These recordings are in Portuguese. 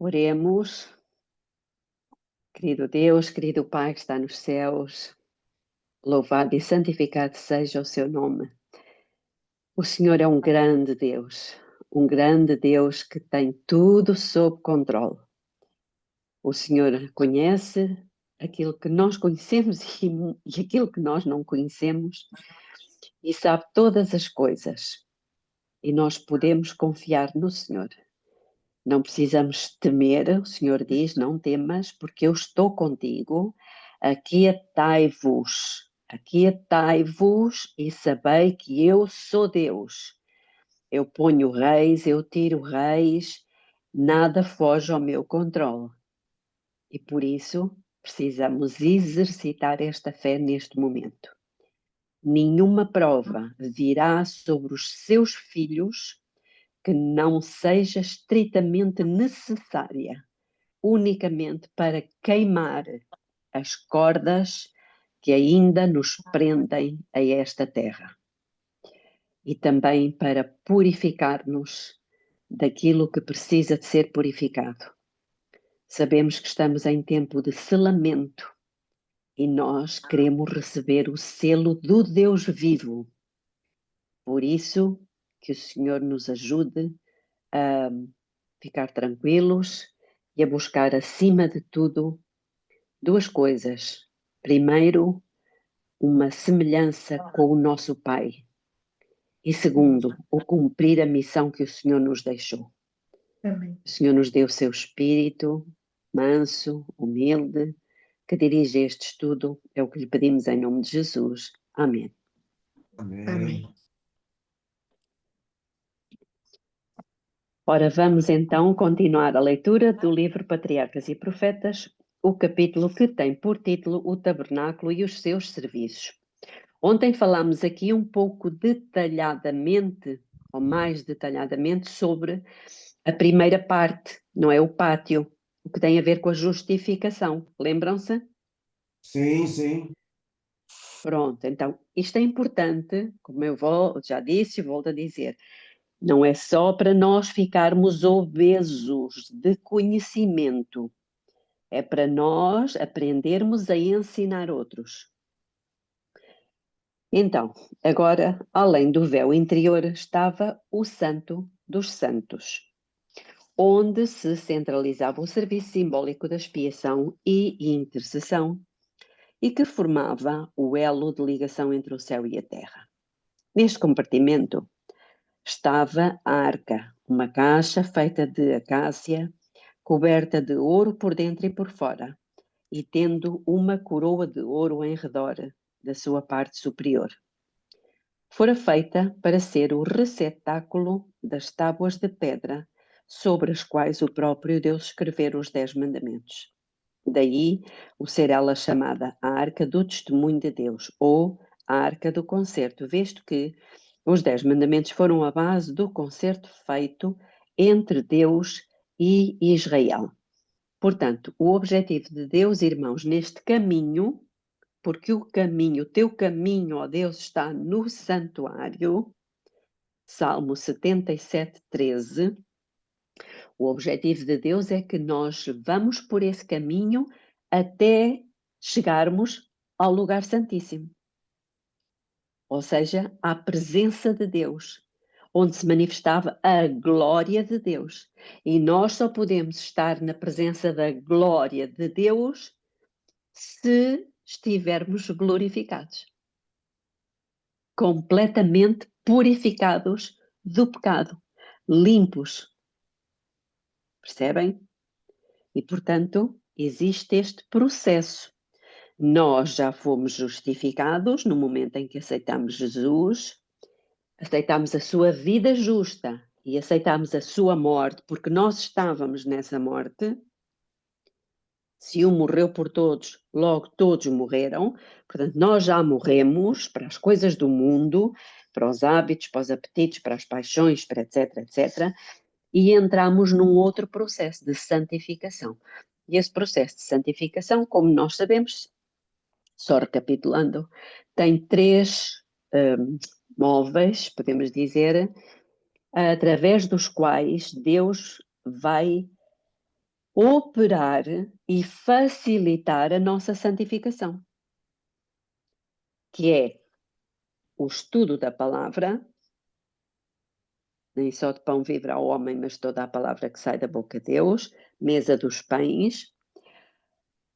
Oremos. Querido Deus, querido Pai que está nos céus, louvado e santificado seja o seu nome. O Senhor é um grande Deus que tem tudo sob controle. O Senhor conhece aquilo que nós conhecemos e aquilo que nós não conhecemos e sabe todas as coisas. E nós podemos confiar no Senhor. Não precisamos temer, o Senhor diz, não temas, porque eu estou contigo. Aquietai-vos e sabei que eu sou Deus. Eu ponho reis, eu tiro reis, nada foge ao meu controle. E por isso precisamos exercitar esta fé neste momento. Nenhuma prova virá sobre os seus filhos que não seja estritamente necessária, unicamente para queimar as cordas que ainda nos prendem a esta terra. E também para purificar-nos daquilo que precisa de ser purificado. Sabemos que estamos em tempo de selamento e nós queremos receber o selo do Deus vivo. Por isso, que o Senhor nos ajude a ficar tranquilos e a buscar, acima de tudo, duas coisas. Primeiro, uma semelhança com o nosso Pai. E segundo, o cumprir a missão que o Senhor nos deixou. Amém. O Senhor nos deu o seu espírito, manso, humilde, que dirige este estudo. É o que lhe pedimos em nome de Jesus. Amém. Amém. Ora, vamos então continuar a leitura do livro Patriarcas e Profetas, o capítulo que tem por título O Tabernáculo e os seus serviços. Ontem falámos aqui um pouco detalhadamente, ou mais detalhadamente, sobre a primeira parte, não é? O pátio, o que tem a ver com a justificação. Lembram-se? Sim, sim. Pronto, então, isto é importante, como eu já disse e volto a dizer, não é só para nós ficarmos obesos de conhecimento, é para nós aprendermos a ensinar outros. Então, agora, além do véu interior, estava o Santo dos Santos, onde se centralizava o serviço simbólico da expiação e intercessão, e que formava o elo de ligação entre o céu e a terra. Neste compartimento estava a arca, uma caixa feita de acácia, coberta de ouro por dentro e por fora, e tendo uma coroa de ouro em redor da sua parte superior. Fora feita para ser o receptáculo das tábuas de pedra sobre as quais o próprio Deus escrevera os 10 mandamentos. Daí o ser ela chamada a Arca do Testemunho de Deus, ou a Arca do Concerto, visto que os 10 mandamentos foram a base do concerto feito entre Deus e Israel. Portanto, o objetivo de Deus, irmãos, neste caminho, porque o teu caminho, ó Deus, está no santuário, Salmo 77, 13, o objetivo de Deus é que nós vamos por esse caminho até chegarmos ao lugar santíssimo. Ou seja, à presença de Deus, onde se manifestava a glória de Deus. E nós só podemos estar na presença da glória de Deus se estivermos glorificados, completamente purificados do pecado, limpos. Percebem? E, portanto, existe este processo. Nós já fomos justificados no momento em que aceitamos Jesus, aceitamos a sua vida justa e aceitamos a sua morte, porque nós estávamos nessa morte. Se um morreu por todos, logo todos morreram. Portanto, nós já morremos para as coisas do mundo, para os hábitos, para os apetites, para as paixões, para etc, etc. E entramos num outro processo de santificação. E esse processo de santificação, como nós sabemos, só recapitulando, tem três móveis, podemos dizer, através dos quais Deus vai operar e facilitar a nossa santificação, que é o estudo da palavra, nem só de pão viverá o homem, mas toda a palavra que sai da boca de Deus, mesa dos pães,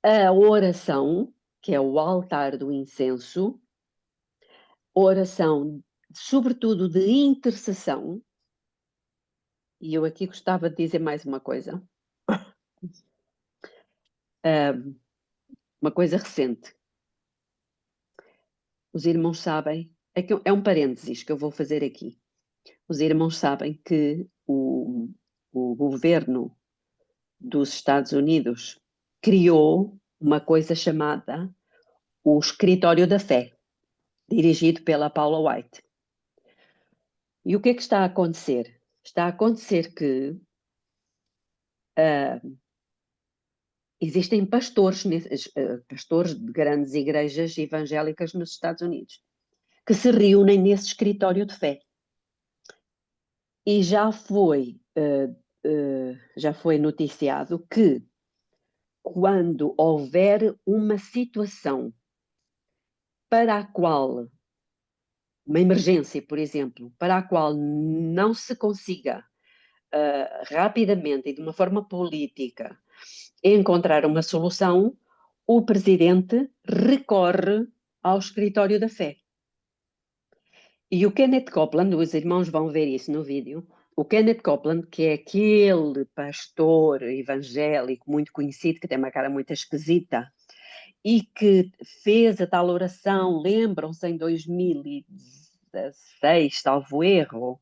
a oração, que é o altar do incenso, oração, sobretudo de intercessão, e eu aqui gostava de dizer mais uma coisa. Uma coisa recente. Os irmãos sabem, é um parênteses que eu vou fazer aqui. Os irmãos sabem que o governo dos Estados Unidos criou uma coisa chamada o Escritório da Fé, dirigido pela Paula White. E o que é que está a acontecer? Está a acontecer que existem pastores de grandes igrejas evangélicas nos Estados Unidos que se reúnem nesse escritório de fé. E já foi noticiado que quando houver uma situação para a qual, uma emergência, por exemplo, para a qual não se consiga rapidamente e de uma forma política encontrar uma solução, o presidente recorre ao escritório da fé. E o Kenneth Copeland, os irmãos vão ver isso no vídeo, o Kenneth Copeland, que é aquele pastor evangélico muito conhecido, que tem uma cara muito esquisita, e que fez a tal oração, lembram-se, em 2016, salvo erro,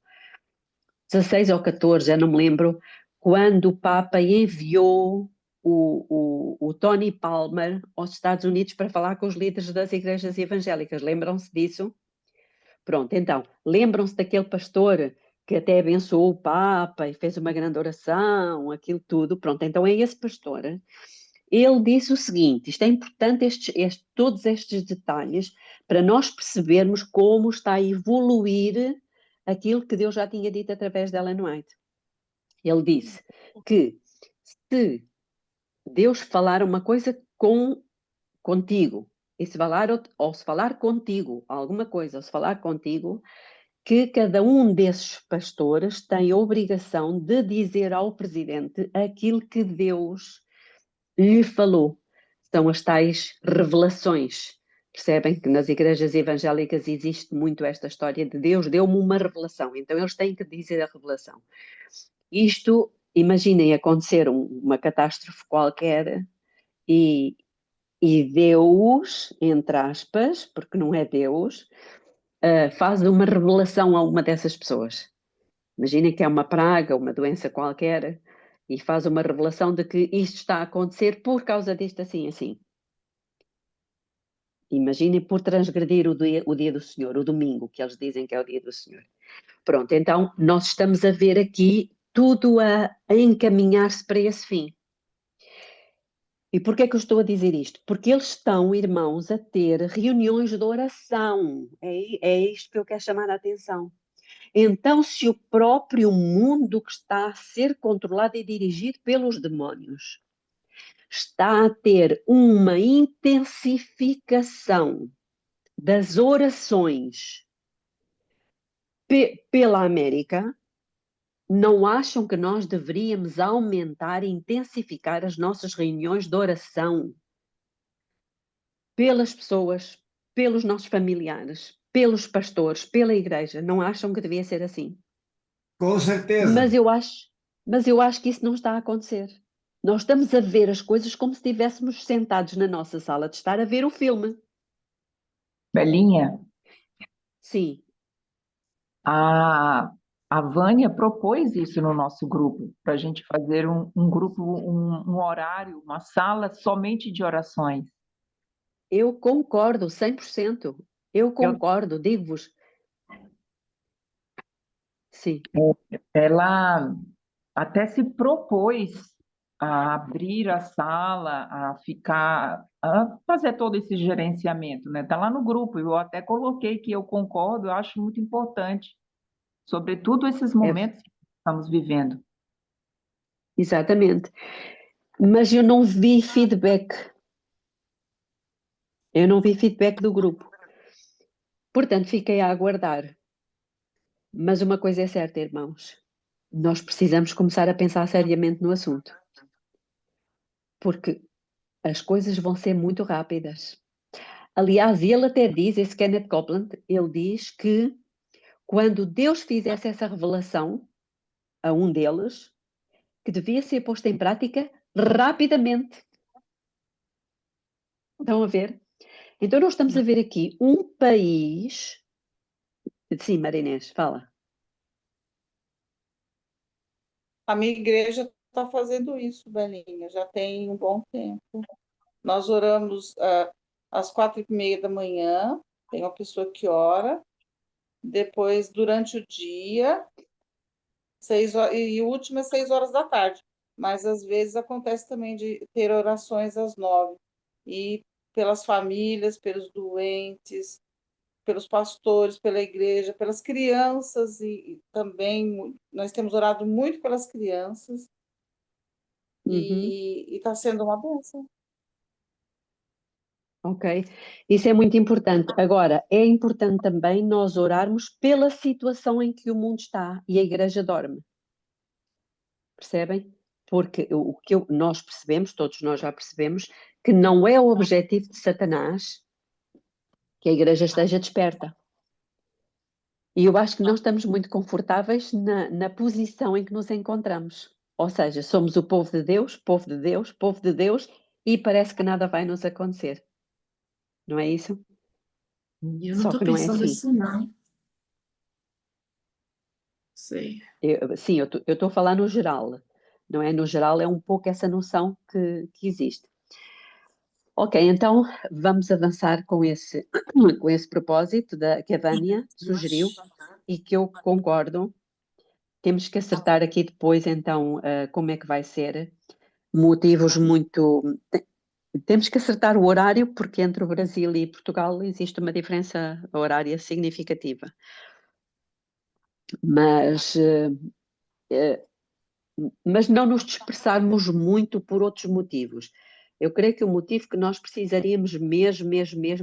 16 ou 14, já não me lembro, quando o Papa enviou o Tony Palmer aos Estados Unidos para falar com os líderes das igrejas evangélicas. Lembram-se disso? Pronto, então, lembram-se daquele pastor que até abençoou o Papa e fez uma grande oração, aquilo tudo. Pronto, então é esse pastor. Ele disse o seguinte, isto é importante, todos estes detalhes, para nós percebermos como está a evoluir aquilo que Deus já tinha dito através de Ellen White. Ele disse que se Deus falar uma coisa contigo, e se falar, ou se falar contigo alguma coisa, ou se falar contigo, que cada um desses pastores tem a obrigação de dizer ao presidente aquilo que Deus lhe falou. São as tais revelações. Percebem que nas igrejas evangélicas existe muito esta história de Deus deu-me uma revelação, então eles têm que dizer a revelação. Isto, imaginem acontecer uma catástrofe qualquer e Deus, entre aspas, porque não é Deus, faz uma revelação a uma dessas pessoas. Imaginem que é uma praga, uma doença qualquer, e faz uma revelação de que isto está a acontecer por causa disto assim, assim. Imaginem por transgredir o dia do Senhor, o domingo, que eles dizem que é o dia do Senhor. Pronto, então nós estamos a ver aqui tudo a encaminhar-se para esse fim. E porquê é que eu estou a dizer isto? Porque eles estão, irmãos, a ter reuniões de oração. É isto que eu quero chamar a atenção. Então, se o próprio mundo que está a ser controlado e dirigido pelos demónios está a ter uma intensificação das orações pela América, não acham que nós deveríamos aumentar e intensificar as nossas reuniões de oração pelas pessoas, pelos nossos familiares, pelos pastores, pela igreja? Não acham que devia ser assim? Com certeza. Mas eu acho que isso não está a acontecer. Nós estamos a ver as coisas como se estivéssemos sentados na nossa sala de estar a ver o filme. Belinha, Sim, a, a Vânia propôs isso no nosso grupo, para a gente fazer um grupo, um horário, uma sala somente de orações. eu concordo 100%. Eu concordo, digo-vos. Sim, Ela até se propôs a abrir a sala, a fazer todo esse gerenciamento, né? Está lá no grupo, eu até coloquei que eu concordo, eu acho muito importante, sobretudo esses é, momentos que estamos vivendo. exatamente. Mas eu não vi feedback. Eu não vi feedback do grupo. Portanto, fiquei a aguardar. Mas uma coisa é certa, irmãos. Nós precisamos começar a pensar seriamente no assunto. Porque as coisas vão ser muito rápidas. Aliás, ele até diz, esse Kenneth Copeland, ele diz que quando Deus fizesse essa revelação a um deles, que devia ser posta em prática rapidamente. Estão a ver? Então nós estamos a ver aqui um país... Sim, Marinês, fala. A minha igreja está fazendo isso, Belinha, já tem um bom tempo. Nós oramos às 4:30 da manhã, tem uma pessoa que ora, depois, durante o dia, 6 horas, e o último é 6 horas da tarde. Mas às vezes acontece também de ter orações às 9. E pelas famílias, pelos doentes, pelos pastores, pela igreja, pelas crianças, e também nós temos orado muito pelas crianças, Uhum. e está sendo uma bênção. Ok, isso é muito importante. Agora, é importante também nós orarmos pela situação em que o mundo está e a igreja dorme. Percebem? Porque o que nós percebemos, todos nós já percebemos, que não é o objetivo de Satanás que a igreja esteja desperta. E eu acho que não estamos muito confortáveis na posição em que nos encontramos. Ou seja, somos o povo de Deus, povo de Deus, povo de Deus, e parece que nada vai nos acontecer. Não é isso? Eu não Só estou que não é pensando assim. assim, não. Sei. Sim, eu estou a falar no geral, não é? No geral é um pouco essa noção que existe. Ok, então vamos avançar com esse propósito que a Vânia sugeriu e que eu concordo. Temos que acertar aqui depois, então, como é que vai ser. Motivos muito... Temos que acertar o horário, porque entre o Brasil e Portugal existe uma diferença horária significativa. Mas não nos dispersarmos muito por outros motivos. Eu creio que o motivo que nós precisaríamos mesmo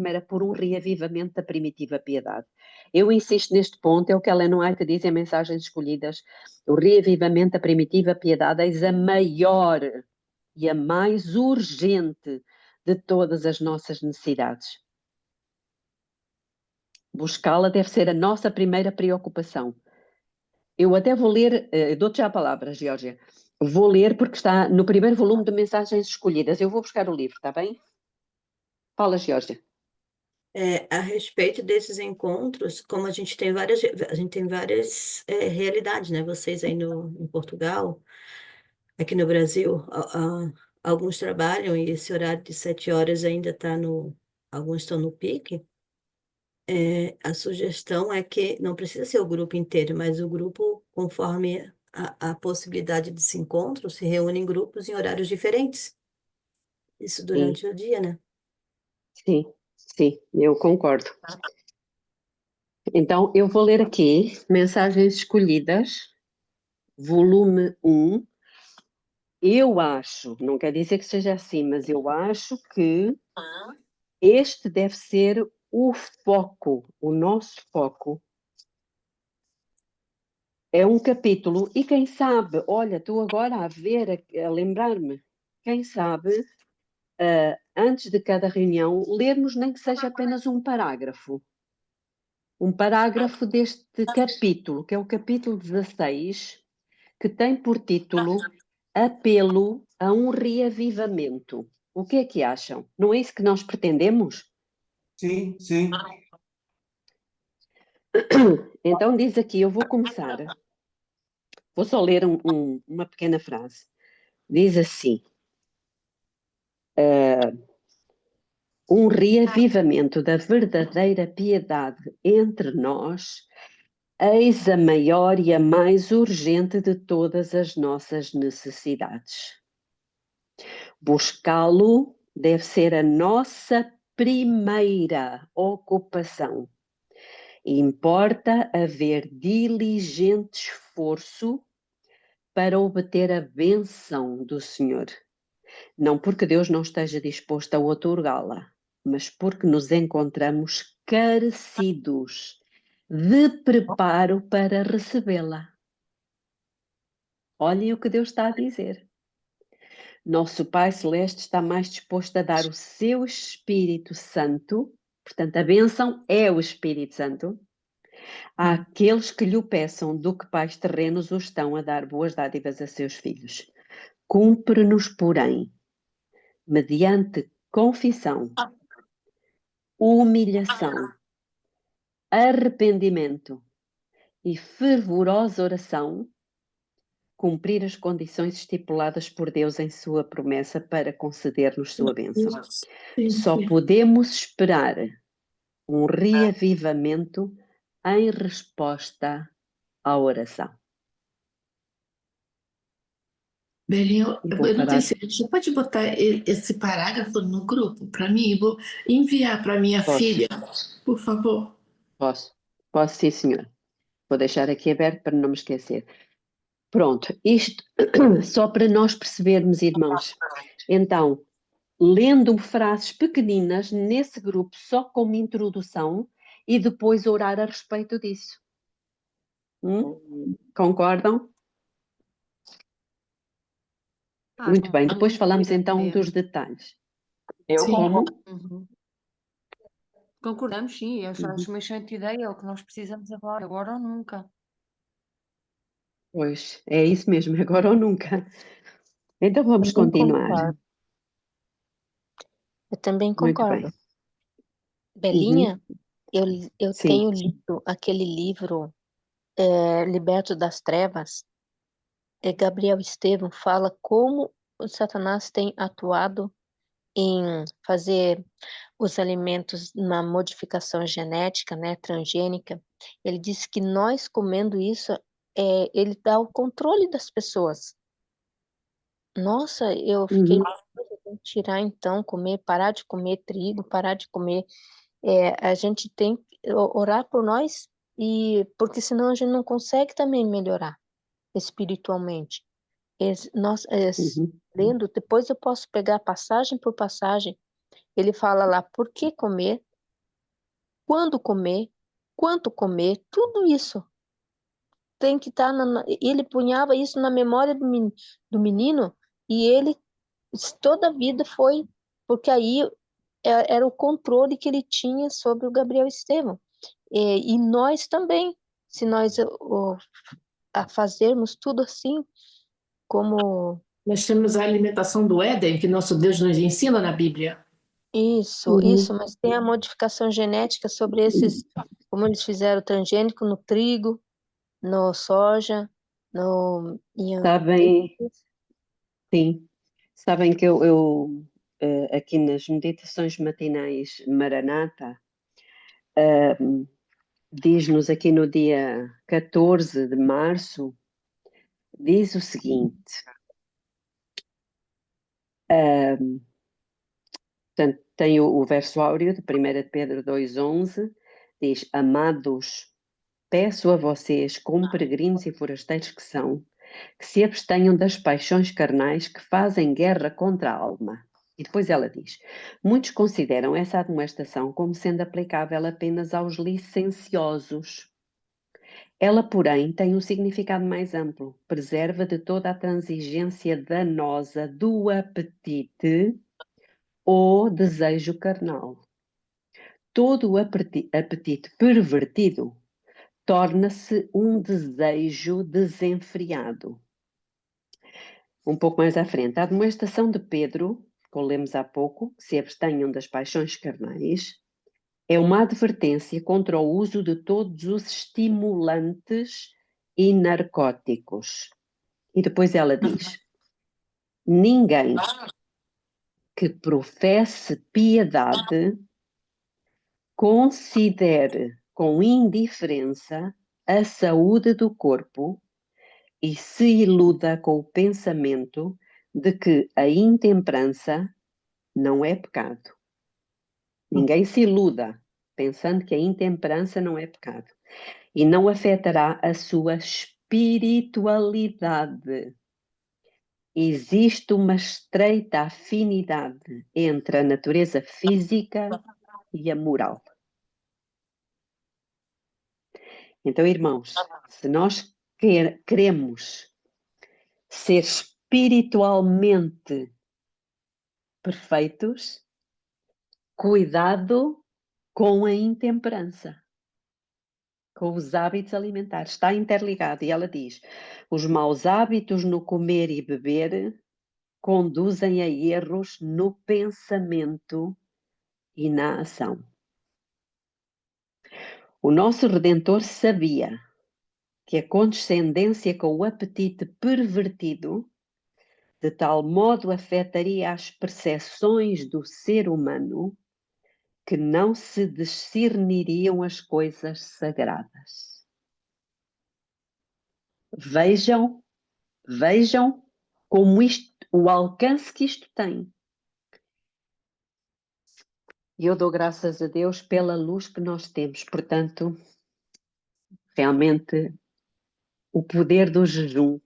era por um reavivamento da primitiva piedade. Eu insisto neste ponto, é o que Ellen White diz em Mensagens Escolhidas, o reavivamento da primitiva piedade é a maior e a mais urgente de todas as nossas necessidades. Buscá-la deve ser a nossa primeira preocupação. Eu até vou ler, dou-te já a palavra, Geórgia. Vou ler porque está no primeiro volume de Mensagens Escolhidas. Eu vou buscar o livro, está bem? Fala, Geórgia. A respeito desses encontros, como a gente tem várias realidades, né? Vocês aí em Portugal, aqui no Brasil, alguns trabalham e esse horário de 7 horas ainda está no... Alguns estão no pique. A sugestão é que não precisa ser o grupo inteiro, mas o grupo, conforme a possibilidade desse encontro, se reúne em grupos em horários diferentes. Isso Sim, durante o dia, né? sim, eu concordo. Então, eu vou ler aqui Mensagens Escolhidas, volume 1. Eu acho, não quer dizer que seja assim, mas eu acho que este deve ser o foco, o nosso foco. É um capítulo, e quem sabe, olha, estou agora a ver, a lembrar-me, quem sabe, antes de cada reunião, lermos nem que seja apenas um parágrafo. Um parágrafo deste capítulo, que é o capítulo 16, que tem por título Apelo a um reavivamento. O que é que acham? Não é isso que nós pretendemos? Sim, sim. Então diz aqui, eu vou começar. Vou só ler uma pequena frase. Diz assim: um reavivamento da verdadeira piedade entre nós, eis a maior e a mais urgente de todas as nossas necessidades. Buscá-lo deve ser a nossa primeira ocupação. Importa haver diligente esforço para obter a bênção do Senhor. Não porque Deus não esteja disposto a outorgá-la, mas porque nos encontramos carecidos de preparo para recebê-la. Olhem o que Deus está a dizer. Nosso Pai Celeste está mais disposto a dar o seu Espírito Santo, portanto, a bênção é o Espírito Santo, àqueles que lhe o peçam do que pais terrenos o estão a dar boas dádivas a seus filhos. Cumpre-nos, porém, mediante confissão, humilhação, arrependimento e fervorosa oração, cumprir as condições estipuladas por Deus em sua promessa para conceder-nos sua bênção. Só podemos esperar um reavivamento em resposta à oração. Belinha, E eu vou não parar. tenho certeza. Você pode botar esse parágrafo no grupo para mim? Eu vou enviar para minha Posso. filha, por favor. Posso sim, senhora. Vou deixar aqui aberto para não me esquecer. Pronto, isto só para nós percebermos, irmãos. Então, lendo frases pequeninas nesse grupo, só como introdução, e depois orar a respeito disso. Concordam? Muito bem, depois falamos então dos detalhes. Eu Sim. concordo. Como? Concordamos, sim, eu acho uma excelente ideia, é o que nós precisamos agora ou nunca. Pois, é isso mesmo, agora ou nunca. Então vamos Também continuar. concordo. Eu também Muito concordo. bem. Belinha, eu Sim. tenho lido aquele livro Liberto das Trevas. Gabriel Estevam fala como o Satanás tem atuado em fazer os alimentos na modificação genética, né, transgênica. Ele disse que nós comendo isso, ele dá o controle das pessoas. Nossa, eu fiquei tem que tirar então, parar de comer trigo, parar de comer. A gente tem que orar por nós, porque senão a gente não consegue também melhorar espiritualmente. Uhum. Lendo, depois eu posso pegar passagem por passagem. Ele fala lá por que comer, quando comer, quanto comer, tudo isso tem que estar. Ele punhava isso na memória do menino, e ele toda a vida foi, porque aí era o controle que ele tinha sobre o Gabriel Estevam. E nós também, se nós a fazermos tudo assim, como Nós temos a alimentação do Éden, que nosso Deus nos ensina na Bíblia. isso, mas tem a modificação genética sobre esses, como eles fizeram transgênico no trigo, no soja, Sabem, sim, sabem que eu aqui nas meditações matinais Maranata, diz-nos aqui no dia 14 de março, diz o seguinte, portanto, tem o verso áureo de 1 Pedro 2,11, diz, amados, peço a vocês, como peregrinos e forasteiros que são, que se abstenham das paixões carnais que fazem guerra contra a alma. E depois ela diz, muitos consideram essa admoestação como sendo aplicável apenas aos licenciosos. Ela, porém, tem um significado mais amplo, preserva de toda a transigência danosa do apetite ou desejo carnal. Todo o apetite pervertido torna-se um desejo desenfreado. Um pouco mais à frente, a admoestação de Pedro, como lemos há pouco, se abstenham das paixões carnais, é uma advertência contra o uso de todos os estimulantes e narcóticos. E depois ela diz, ninguém que professe piedade considere com indiferença a saúde do corpo e se iluda com o pensamento de que a intemperança não é pecado. Ninguém se iluda pensando que a intemperança não é pecado e não afetará a sua espiritualidade. existe uma estreita afinidade entre a natureza física e a moral. Então, irmãos, se nós queremos ser espiritualmente perfeitos, cuidado com a intemperança, com os hábitos alimentares. Está interligado. E ela diz: os maus hábitos no comer e beber conduzem a erros no pensamento e na ação. O nosso Redentor sabia que a condescendência com o apetite pervertido de tal modo afetaria as percepções do ser humano que não se discerniriam as coisas sagradas. Vejam como o alcance que isto tem. E eu dou graças a Deus pela luz que nós temos. Portanto, realmente, o poder do jejum.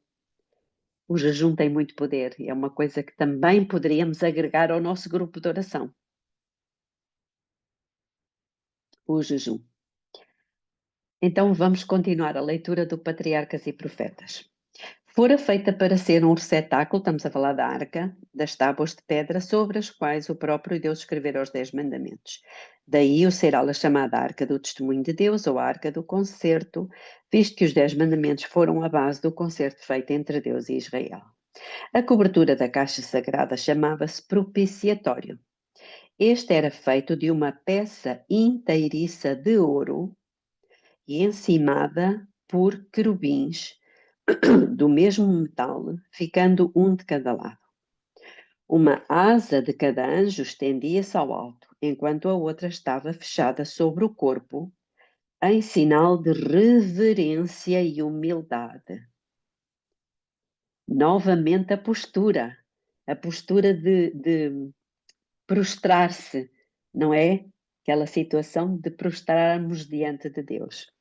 O jejum tem muito poder. É uma coisa que também poderíamos agregar ao nosso grupo de oração. O jejum. Então vamos continuar a leitura do Patriarcas e Profetas. Fora feita para ser um receptáculo, estamos a falar da arca, das tábuas de pedra sobre as quais o próprio Deus escrevera os 10 mandamentos. Daí o ser ela chamada Arca do Testemunho de Deus ou Arca do Concerto, visto que os 10 mandamentos foram a base do concerto feito entre Deus e Israel. A cobertura da caixa sagrada chamava-se propiciatório. Este era feito de uma peça inteiriça de ouro e encimada por querubins do mesmo metal, ficando um de cada lado. Uma asa de cada anjo estendia-se ao alto, enquanto a outra estava fechada sobre o corpo, em sinal de reverência e humildade. Novamente a postura de prostrar-se, não é? Aquela situação de prostrarmos diante de Deus.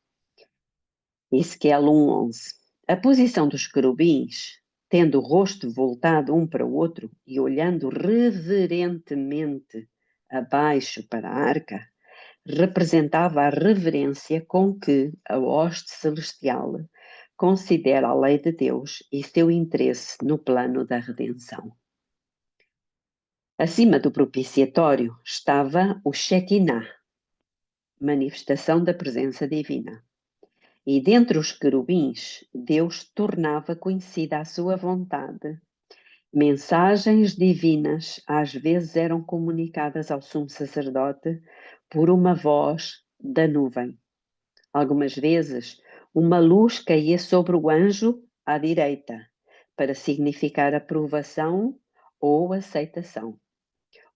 Ezequiel 1:11. A posição dos querubins, tendo o rosto voltado um para o outro e olhando reverentemente abaixo para a arca, representava a reverência com que a hoste celestial considera a lei de Deus e seu interesse no plano da redenção. Acima do propiciatório estava o Shekinah, manifestação da presença divina. E dentre os querubins, Deus tornava conhecida a sua vontade. Mensagens divinas às vezes eram comunicadas ao sumo sacerdote por uma voz da nuvem. Algumas vezes, uma luz caía sobre o anjo à direita, para significar aprovação ou aceitação.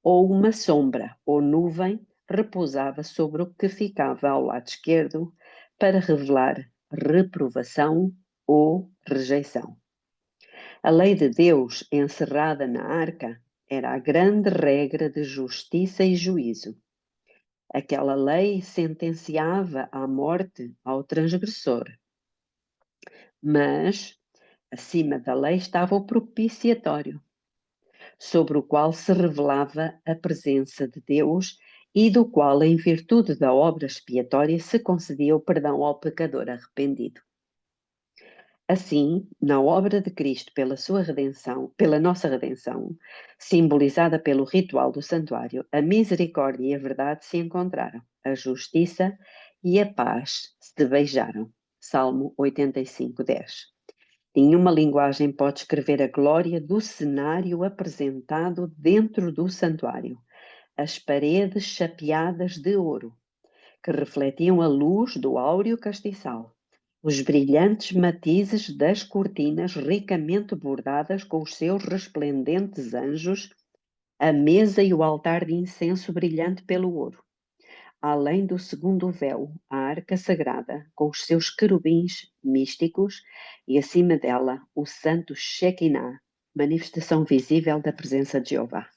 Ou uma sombra ou nuvem repousava sobre o que ficava ao lado esquerdo, para revelar reprovação ou rejeição. A lei de Deus, encerrada na arca, era a grande regra de justiça e juízo. Aquela lei sentenciava à morte ao transgressor. Mas, acima da lei estava o propiciatório, sobre o qual se revelava a presença de Deus e do qual, em virtude da obra expiatória, se concedia o perdão ao pecador arrependido. Assim, na obra de Cristo pela sua redenção, pela nossa redenção, simbolizada pelo ritual do santuário, a misericórdia e a verdade se encontraram, a justiça e a paz se beijaram. Salmo 85:10. Nenhuma linguagem pode escrever a glória do cenário apresentado dentro do santuário. As paredes chapeadas de ouro, que refletiam a luz do áureo castiçal. Os brilhantes matizes das cortinas ricamente bordadas com os seus resplendentes anjos, a mesa e o altar de incenso brilhante pelo ouro. Além do segundo véu, a arca sagrada, com os seus querubins místicos, e acima dela o santo Shekinah, manifestação visível da presença de Jeová.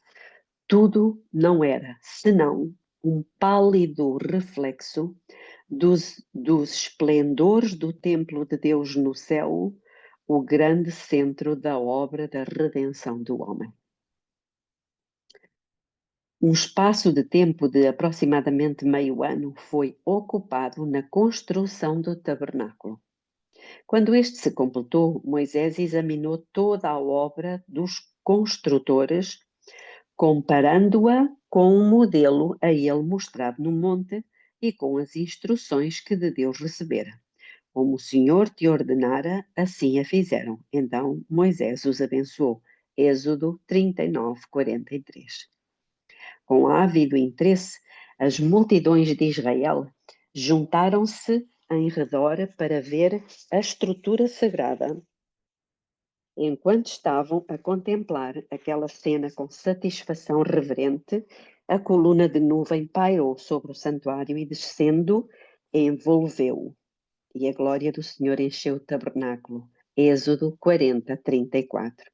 Tudo não era senão um pálido reflexo dos esplendores do templo de Deus no céu, o grande centro da obra da redenção do homem. Um espaço de tempo de aproximadamente meio ano foi ocupado na construção do tabernáculo. Quando este se completou, Moisés examinou toda a obra dos construtores, comparando-a com um modelo a ele mostrado no monte e com as instruções que de Deus recebera. Como o Senhor te ordenara, assim a fizeram. Então Moisés os abençoou. Êxodo 39, 43. Com ávido interesse, as multidões de Israel juntaram-se em redor para ver a estrutura sagrada. Enquanto estavam a contemplar aquela cena com satisfação reverente, a coluna de nuvem pairou sobre o santuário e, descendo, envolveu-o. E a glória do Senhor encheu o tabernáculo. Êxodo 40, 34.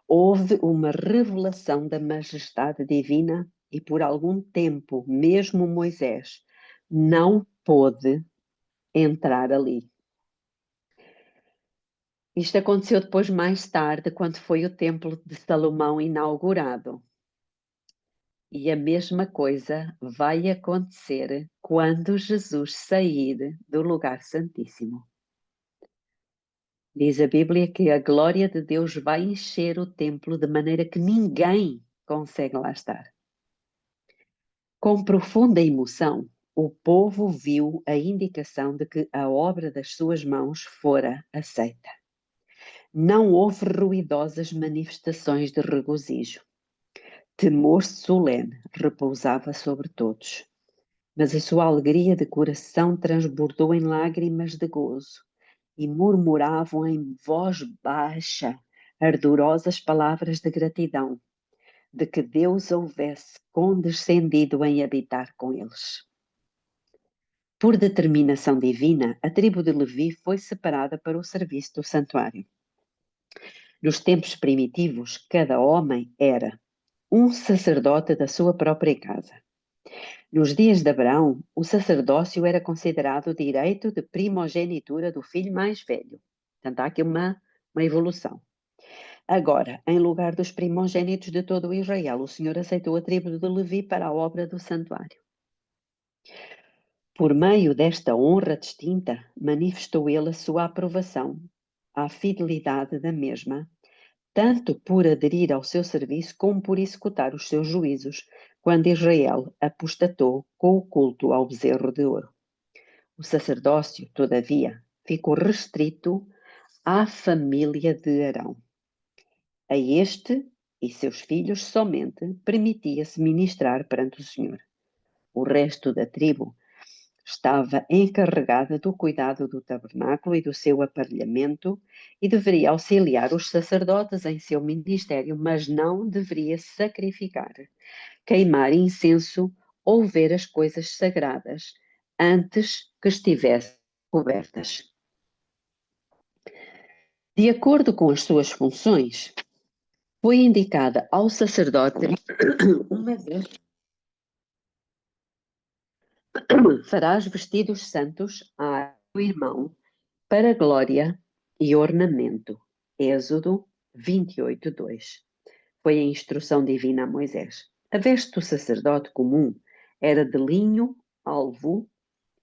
Houve uma revelação da majestade divina e por algum tempo, mesmo Moisés não pôde entrar ali. Isto aconteceu depois, mais tarde, quando foi o templo de Salomão inaugurado. E a mesma coisa vai acontecer quando Jesus sair do lugar santíssimo. Diz a Bíblia que a glória de Deus vai encher o templo de maneira que ninguém consegue lá estar. Com profunda emoção, o povo viu a indicação de que a obra das suas mãos fora aceita. Não houve ruidosas manifestações de regozijo. Temor solene repousava sobre todos, mas a sua alegria de coração transbordou em lágrimas de gozo e murmuravam em voz baixa ardorosas palavras de gratidão, de que Deus houvesse condescendido em habitar com eles. Por determinação divina, a tribo de Levi foi separada para o serviço do santuário. Nos tempos primitivos, cada homem era um sacerdote da sua própria casa. Nos dias de Abraão, o sacerdócio era considerado direito de primogenitura do filho mais velho. Portanto, há aqui uma evolução. Agora, em lugar dos primogênitos de todo o Israel, o Senhor aceitou a tribo de Levi para a obra do santuário. Por meio desta honra distinta, manifestou ele a sua aprovação, à fidelidade da mesma, tanto por aderir ao seu serviço como por executar os seus juízos, quando Israel apostatou com o culto ao bezerro de ouro. O sacerdócio, todavia, ficou restrito à família de Arão. A este e seus filhos somente permitia-se ministrar perante o Senhor. O resto da tribo estava encarregada do cuidado do tabernáculo e do seu aparelhamento e deveria auxiliar os sacerdotes em seu ministério, mas não deveria sacrificar, queimar incenso ou ver as coisas sagradas antes que estivessem cobertas. De acordo com as suas funções, foi indicada ao sacerdote uma vez: farás vestidos santos a teu irmão para glória e ornamento. Êxodo 28, 2. Foi a instrução divina a Moisés. A veste do sacerdote comum era de linho alvo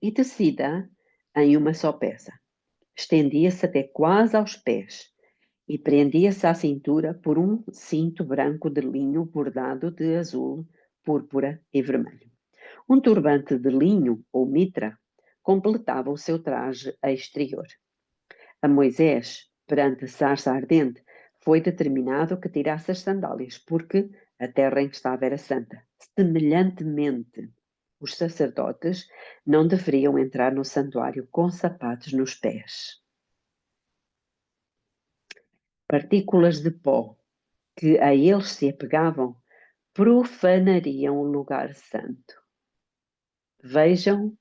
e tecida em uma só peça. Estendia-se até quase aos pés e prendia-se à cintura por um cinto branco de linho bordado de azul, púrpura e vermelho. Um turbante de linho ou mitra completava o seu traje exterior. A Moisés, perante a sarça ardente, foi determinado que tirasse as sandálias, porque a terra em que estava era santa. Semelhantemente, os sacerdotes não deveriam entrar no santuário com sapatos nos pés. Partículas de pó que a eles se apegavam profanariam o lugar santo. Vejam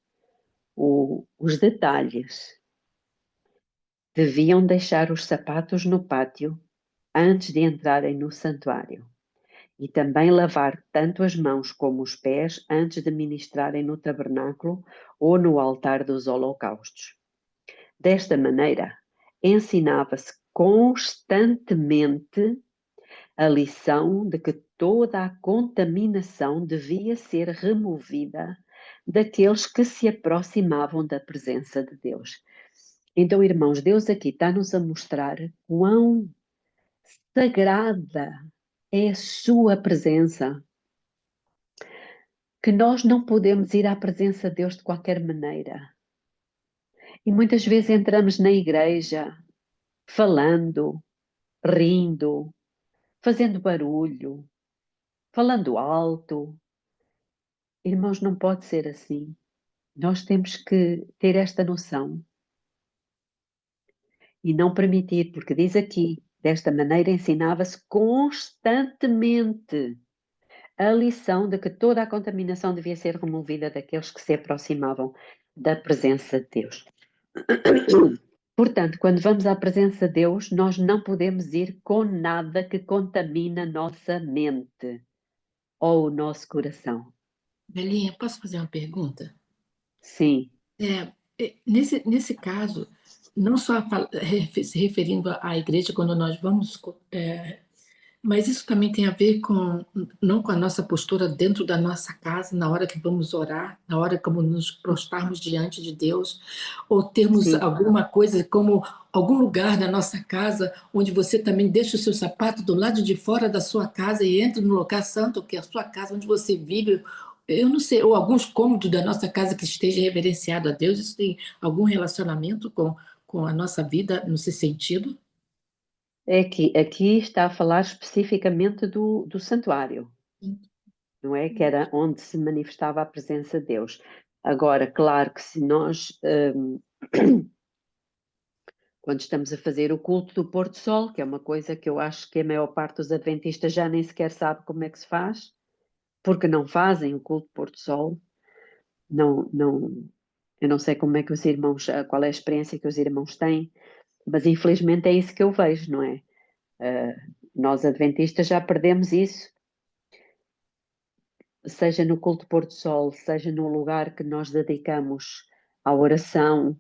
os detalhes. Deviam deixar os sapatos no pátio antes de entrarem no santuário e também lavar tanto as mãos como os pés antes de ministrarem no tabernáculo ou no altar dos holocaustos. Desta maneira, ensinava-se constantemente a lição de que toda a contaminação devia ser removida daqueles que se aproximavam da presença de Deus. Então, irmãos, Deus aqui está-nos a mostrar quão sagrada é a sua presença, que nós não podemos ir à presença de Deus de qualquer maneira. E muitas vezes entramos na igreja falando, rindo, fazendo barulho, falando alto. Irmãos, não pode ser assim. Nós temos que ter esta noção e não permitir, porque diz aqui, desta maneira ensinava-se constantemente a lição de que toda a contaminação devia ser removida daqueles que se aproximavam da presença de Deus. Portanto, quando vamos à presença de Deus, nós não podemos ir com nada que contamine a nossa mente ou o nosso coração. Belinha, posso fazer uma pergunta? Sim, Nesse caso, não só se referindo à igreja quando nós vamos, mas isso também tem a ver não com a nossa postura dentro da nossa casa, na hora que vamos orar, na hora como nos prostrarmos diante de Deus, ou termos sim. alguma coisa como algum lugar na nossa casa onde você também deixa o seu sapato do lado de fora da sua casa e entra no lugar santo, que é a sua casa, onde você vive. Eu não sei, ou alguns cômodos da nossa casa que esteja reverenciado a Deus, isso tem algum relacionamento com a nossa vida nesse sentido? É que aqui está a falar especificamente do santuário, não é? Que era onde se manifestava a presença de Deus. Agora, claro que se nós, quando estamos a fazer o culto do pôr do sol, que é uma coisa que eu acho que a maior parte dos adventistas já nem sequer sabe como é que se faz, porque não fazem o culto do pôr do sol, eu não sei como é que os irmãos, qual é a experiência que os irmãos têm, mas infelizmente é isso que eu vejo, não é? Nós adventistas já perdemos isso, seja no culto do pôr do sol, seja no lugar que nós dedicamos à oração,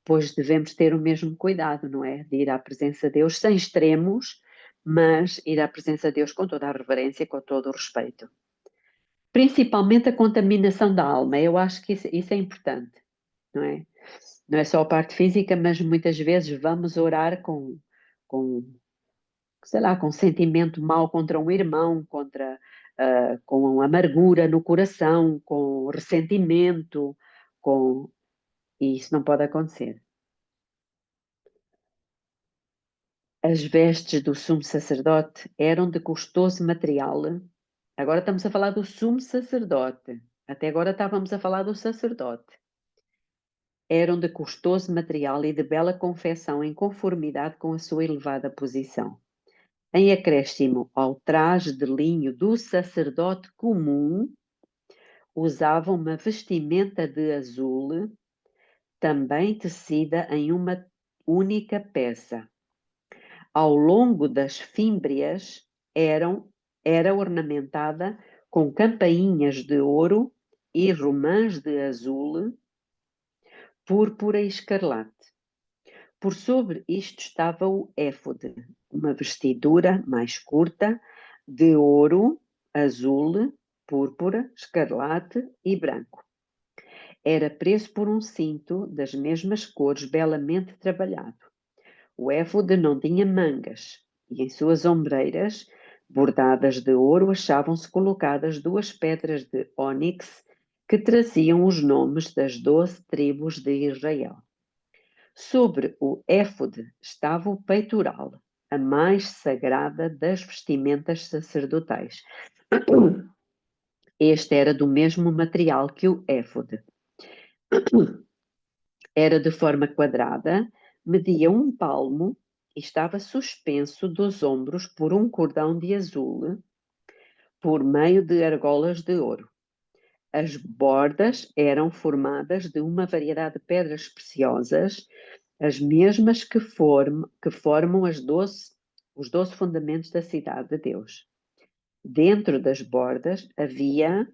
pois devemos ter o mesmo cuidado, não é? De ir à presença de Deus sem extremos, mas ir à presença de Deus com toda a reverência, com todo o respeito. Principalmente a contaminação da alma, eu acho que isso é importante, não é? Não é só a parte física, mas muitas vezes vamos orar com sei lá, com sentimento mau contra um irmão, com amargura no coração, com ressentimento, e isso não pode acontecer. As vestes do sumo sacerdote eram de custoso material. Agora estamos a falar do sumo sacerdote. Até agora estávamos a falar do sacerdote. Eram de custoso material e de bela confecção em conformidade com a sua elevada posição. Em acréscimo ao traje de linho do sacerdote comum, usavam uma vestimenta de azul, também tecida em uma única peça. Ao longo das fímbrias era ornamentada com campainhas de ouro e romãs de azul, púrpura e escarlate. Por sobre isto estava o éfode, uma vestidura mais curta, de ouro, azul, púrpura, escarlate e branco. Era preso por um cinto das mesmas cores belamente trabalhado. O éfode não tinha mangas e em suas ombreiras, bordadas de ouro, achavam-se colocadas 2 pedras de ónix que traziam os nomes das 12 tribos de Israel. Sobre o éfode estava o peitoral, a mais sagrada das vestimentas sacerdotais. Este era do mesmo material que o éfode. Era de forma quadrada, media 1 palmo e estava suspenso dos ombros por um cordão de azul, por meio de argolas de ouro. As bordas eram formadas de uma variedade de pedras preciosas, as mesmas que formam os 12 fundamentos da cidade de Deus. Dentro das bordas havia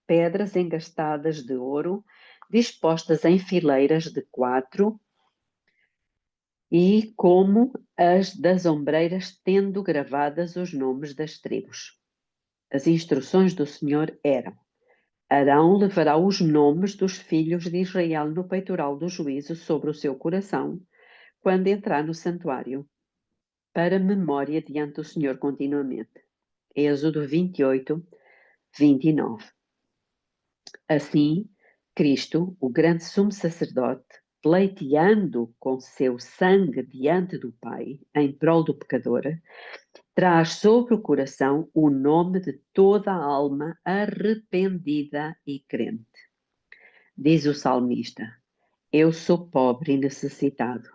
pedras engastadas de ouro, dispostas em fileiras de 4, e como as das ombreiras, tendo gravadas os nomes das tribos. As instruções do Senhor eram: Arão levará os nomes dos filhos de Israel no peitoral do juízo sobre o seu coração, quando entrar no santuário, para memória diante do Senhor continuamente. Êxodo 28, 29. Assim, Cristo, o grande sumo sacerdote, pleiteando com seu sangue diante do Pai, em prol do pecador, traz sobre o coração o nome de toda a alma arrependida e crente. Diz o salmista: Eu sou pobre e necessitado,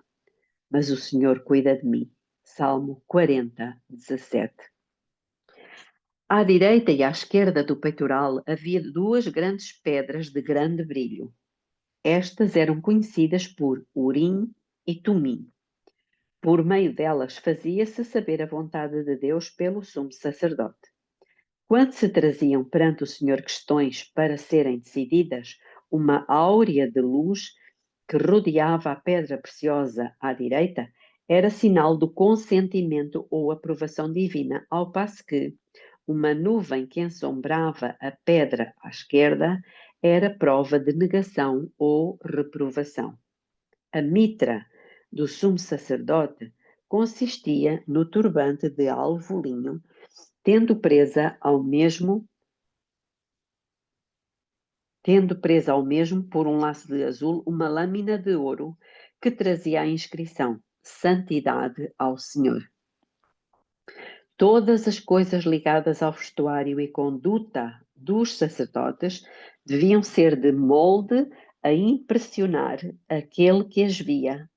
mas o Senhor cuida de mim. Salmo 40, 17. À direita e à esquerda do peitoral havia duas grandes pedras de grande brilho. Estas eram conhecidas por Urim e Tumim. Por meio delas fazia-se saber a vontade de Deus pelo sumo sacerdote. Quando se traziam perante o Senhor questões para serem decididas, uma áurea de luz que rodeava a pedra preciosa à direita era sinal do consentimento ou aprovação divina, ao passo que uma nuvem que ensombrava a pedra à esquerda era prova de negação ou reprovação. A mitra do sumo sacerdote consistia no turbante de alvo linho, tendo presa ao mesmo por um laço de azul uma lâmina de ouro que trazia a inscrição: Santidade ao Senhor. Todas as coisas ligadas ao vestuário e conduta dos sacerdotes deviam ser de molde a impressionar aquele que as via,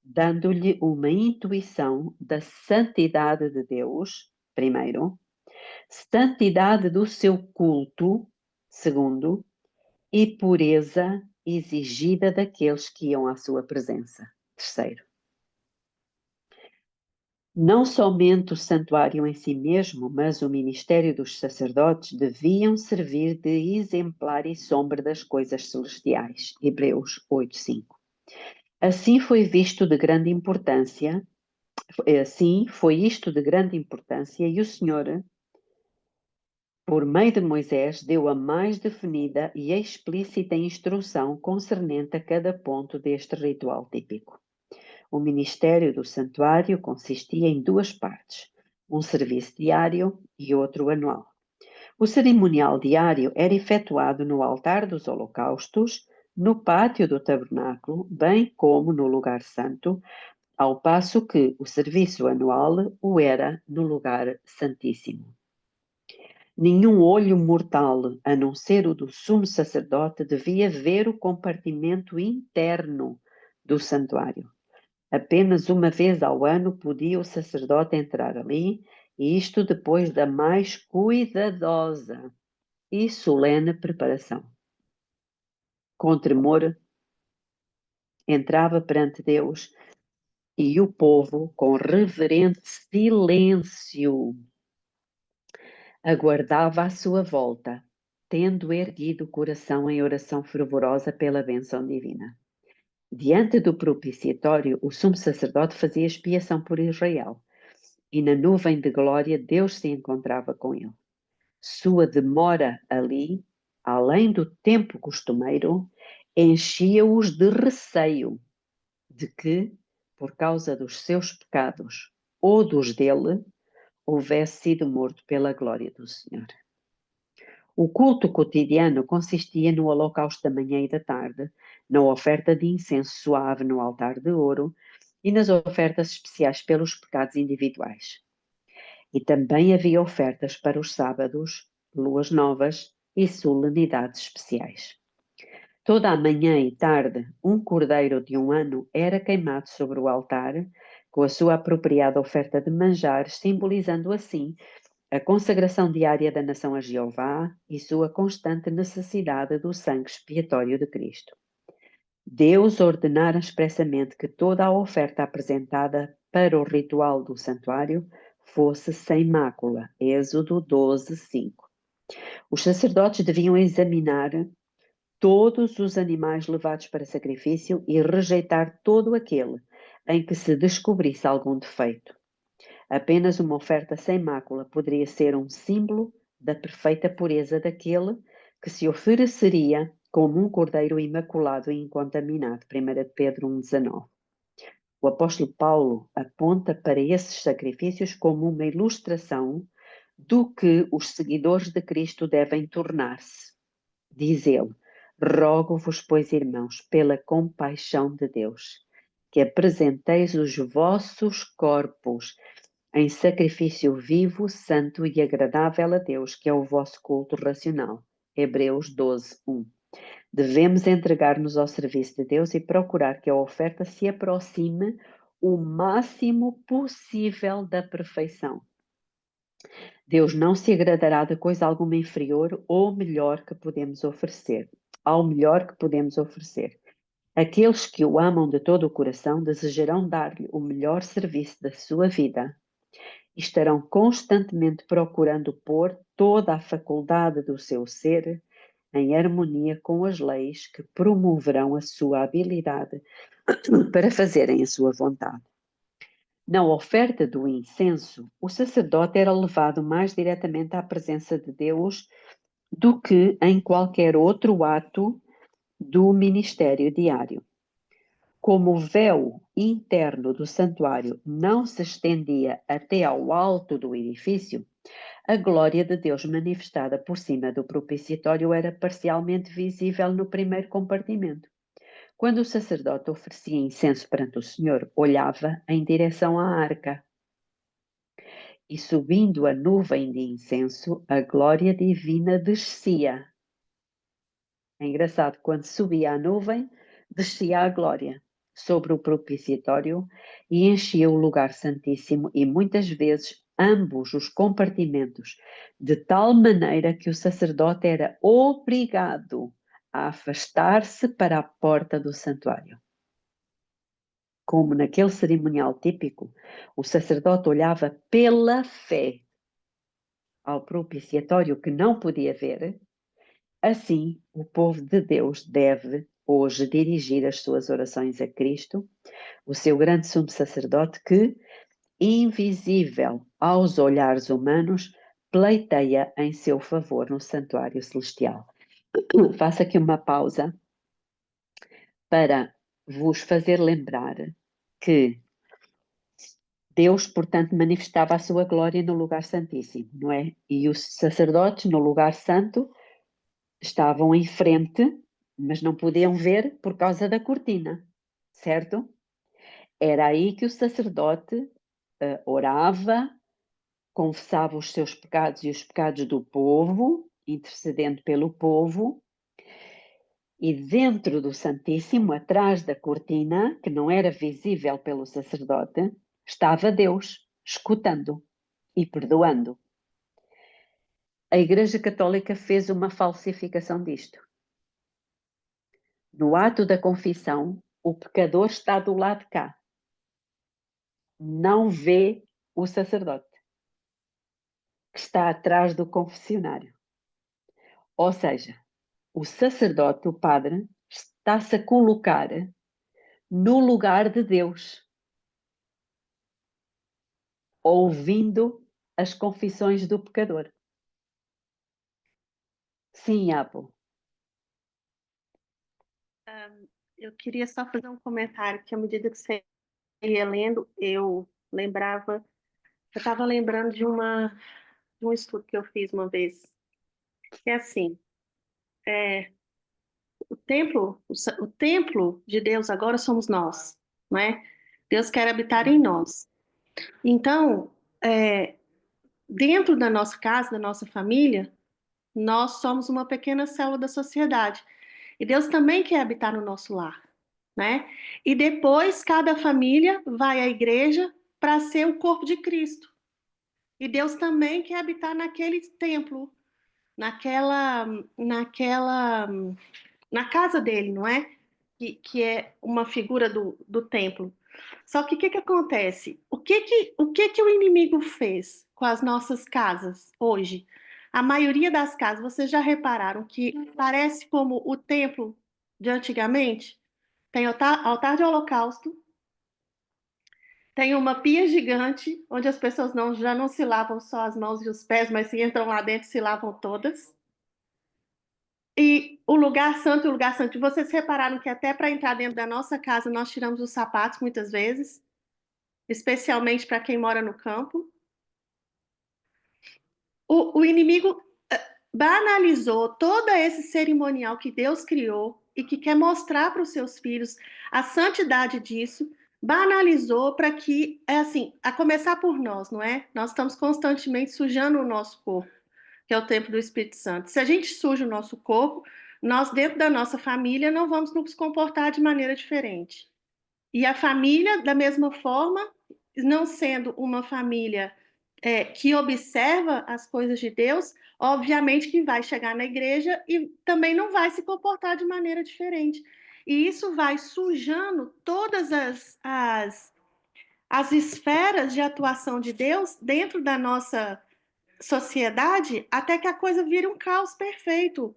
dando-lhe uma intuição da santidade de Deus, primeiro, santidade do seu culto, segundo, e pureza exigida daqueles que iam à sua presença, terceiro. Não somente o santuário em si mesmo, mas o ministério dos sacerdotes deviam servir de exemplar e sombra das coisas celestiais. Hebreus 8:5. Assim foi isto de grande importância e o Senhor, por meio de Moisés, deu a mais definida e explícita instrução concernente a cada ponto deste ritual típico. O ministério do santuário consistia em duas partes, um serviço diário e outro anual. O cerimonial diário era efetuado no altar dos holocaustos, no pátio do tabernáculo, bem como no lugar santo, ao passo que o serviço anual o era no lugar santíssimo. Nenhum olho mortal, a não ser o do sumo sacerdote, devia ver o compartimento interno do santuário. Apenas uma vez ao ano podia o sacerdote entrar ali, e isto depois da mais cuidadosa e solene preparação. Com tremor, entrava perante Deus e o povo, com reverente silêncio, aguardava à sua volta, tendo erguido o coração em oração fervorosa pela bênção divina. Diante do propiciatório, o sumo sacerdote fazia expiação por Israel, e na nuvem de glória Deus se encontrava com ele. Sua demora ali, além do tempo costumeiro, enchia-os de receio de que, por causa dos seus pecados ou dos dele, houvesse sido morto pela glória do Senhor. O culto cotidiano consistia no holocausto da manhã e da tarde, na oferta de incenso suave no altar de ouro e nas ofertas especiais pelos pecados individuais. E também havia ofertas para os sábados, luas novas e solenidades especiais. Toda a manhã e tarde, um cordeiro de 1 ano era queimado sobre o altar, com a sua apropriada oferta de manjar, simbolizando assim a consagração diária da nação a Jeová e sua constante necessidade do sangue expiatório de Cristo. Deus ordenara expressamente que toda a oferta apresentada para o ritual do santuário fosse sem mácula. Êxodo 12:5. Os sacerdotes deviam examinar todos os animais levados para sacrifício e rejeitar todo aquele em que se descobrisse algum defeito. Apenas uma oferta sem mácula poderia ser um símbolo da perfeita pureza daquele que se ofereceria como um cordeiro imaculado e incontaminado. 1 Pedro 1,19. O apóstolo Paulo aponta para esses sacrifícios como uma ilustração do que os seguidores de Cristo devem tornar-se. Diz ele: rogo-vos, pois, irmãos, pela compaixão de Deus, que apresenteis os vossos corpos em sacrifício vivo, santo e agradável a Deus, que é o vosso culto racional. Hebreus 12:1. Devemos entregar-nos ao serviço de Deus e procurar que a oferta se aproxime o máximo possível da perfeição. Deus não se agradará de coisa alguma inferior ou melhor que podemos oferecer, ao melhor que podemos oferecer. Aqueles que o amam de todo o coração desejarão dar-lhe o melhor serviço da sua vida e estarão constantemente procurando pôr toda a faculdade do seu ser em harmonia com as leis que promoverão a sua habilidade para fazerem a sua vontade. Na oferta do incenso, o sacerdote era levado mais diretamente à presença de Deus do que em qualquer outro ato do ministério diário. Como o véu interno do santuário não se estendia até ao alto do edifício, a glória de Deus manifestada por cima do propiciatório era parcialmente visível no primeiro compartimento. Quando o sacerdote oferecia incenso perante o Senhor, olhava em direção à arca. E subindo a nuvem de incenso, a glória divina descia. É engraçado, quando subia a nuvem, descia a glória sobre o propiciatório e enchia o lugar santíssimo e muitas vezes ambos os compartimentos, de tal maneira que o sacerdote era obrigado a afastar-se para a porta do santuário. Como naquele cerimonial típico, o sacerdote olhava pela fé ao propiciatório que não podia ver, assim o povo de Deus deve hoje dirigir as suas orações a Cristo, o seu grande sumo sacerdote que, invisível aos olhares humanos, pleiteia em seu favor no santuário celestial. Faço aqui uma pausa para vos fazer lembrar que Deus, portanto, manifestava a sua glória no lugar santíssimo, não é? E os sacerdotes no lugar santo estavam em frente, mas não podiam ver por causa da cortina, certo? Era aí que o sacerdote orava, confessava os seus pecados e os pecados do povo, intercedendo pelo povo, e dentro do Santíssimo, atrás da cortina, que não era visível pelo sacerdote, estava Deus, escutando e perdoando. A Igreja Católica fez uma falsificação disto. No ato da confissão, o pecador está do lado de cá. Não vê o sacerdote, que está atrás do confessionário. Ou seja, o sacerdote, o padre, está-se a colocar no lugar de Deus, ouvindo as confissões do pecador. Sim, Apo. Eu queria só fazer um comentário, que à medida que você ia lendo, eu estava lembrando de um estudo que eu fiz uma vez, que é assim, o templo de Deus agora somos nós, não é? Deus quer habitar em nós. Então, dentro da nossa casa, da nossa família, nós somos uma pequena célula da sociedade. E Deus também quer habitar no nosso lar, né? E depois cada família vai à igreja para ser o corpo de Cristo. E Deus também quer habitar naquele templo, na casa dele, não é? Que é uma figura do templo. Só que o que acontece? O que o inimigo fez com as nossas casas hoje? A maioria das casas, vocês já repararam que parece como o templo de antigamente? Tem altar de holocausto, Tem uma pia gigante, onde as pessoas já não se lavam só as mãos e os pés, mas se entram lá dentro, se lavam todas. E o lugar santo, vocês repararam que até para entrar dentro da nossa casa, nós tiramos os sapatos muitas vezes, especialmente para quem mora no campo. O inimigo banalizou todo esse cerimonial que Deus criou e que quer mostrar para os seus filhos a santidade disso, banalizou para que, é assim, a começar por nós, não é? Nós estamos constantemente sujando o nosso corpo, que é o templo do Espírito Santo. Se a gente suja o nosso corpo, nós, dentro da nossa família, não vamos nos comportar de maneira diferente. E a família, da mesma forma, não sendo uma família que observa as coisas de Deus, obviamente que vai chegar na igreja e também não vai se comportar de maneira diferente. E isso vai sujando todas as esferas de atuação de Deus dentro da nossa sociedade, até que a coisa vire um caos perfeito.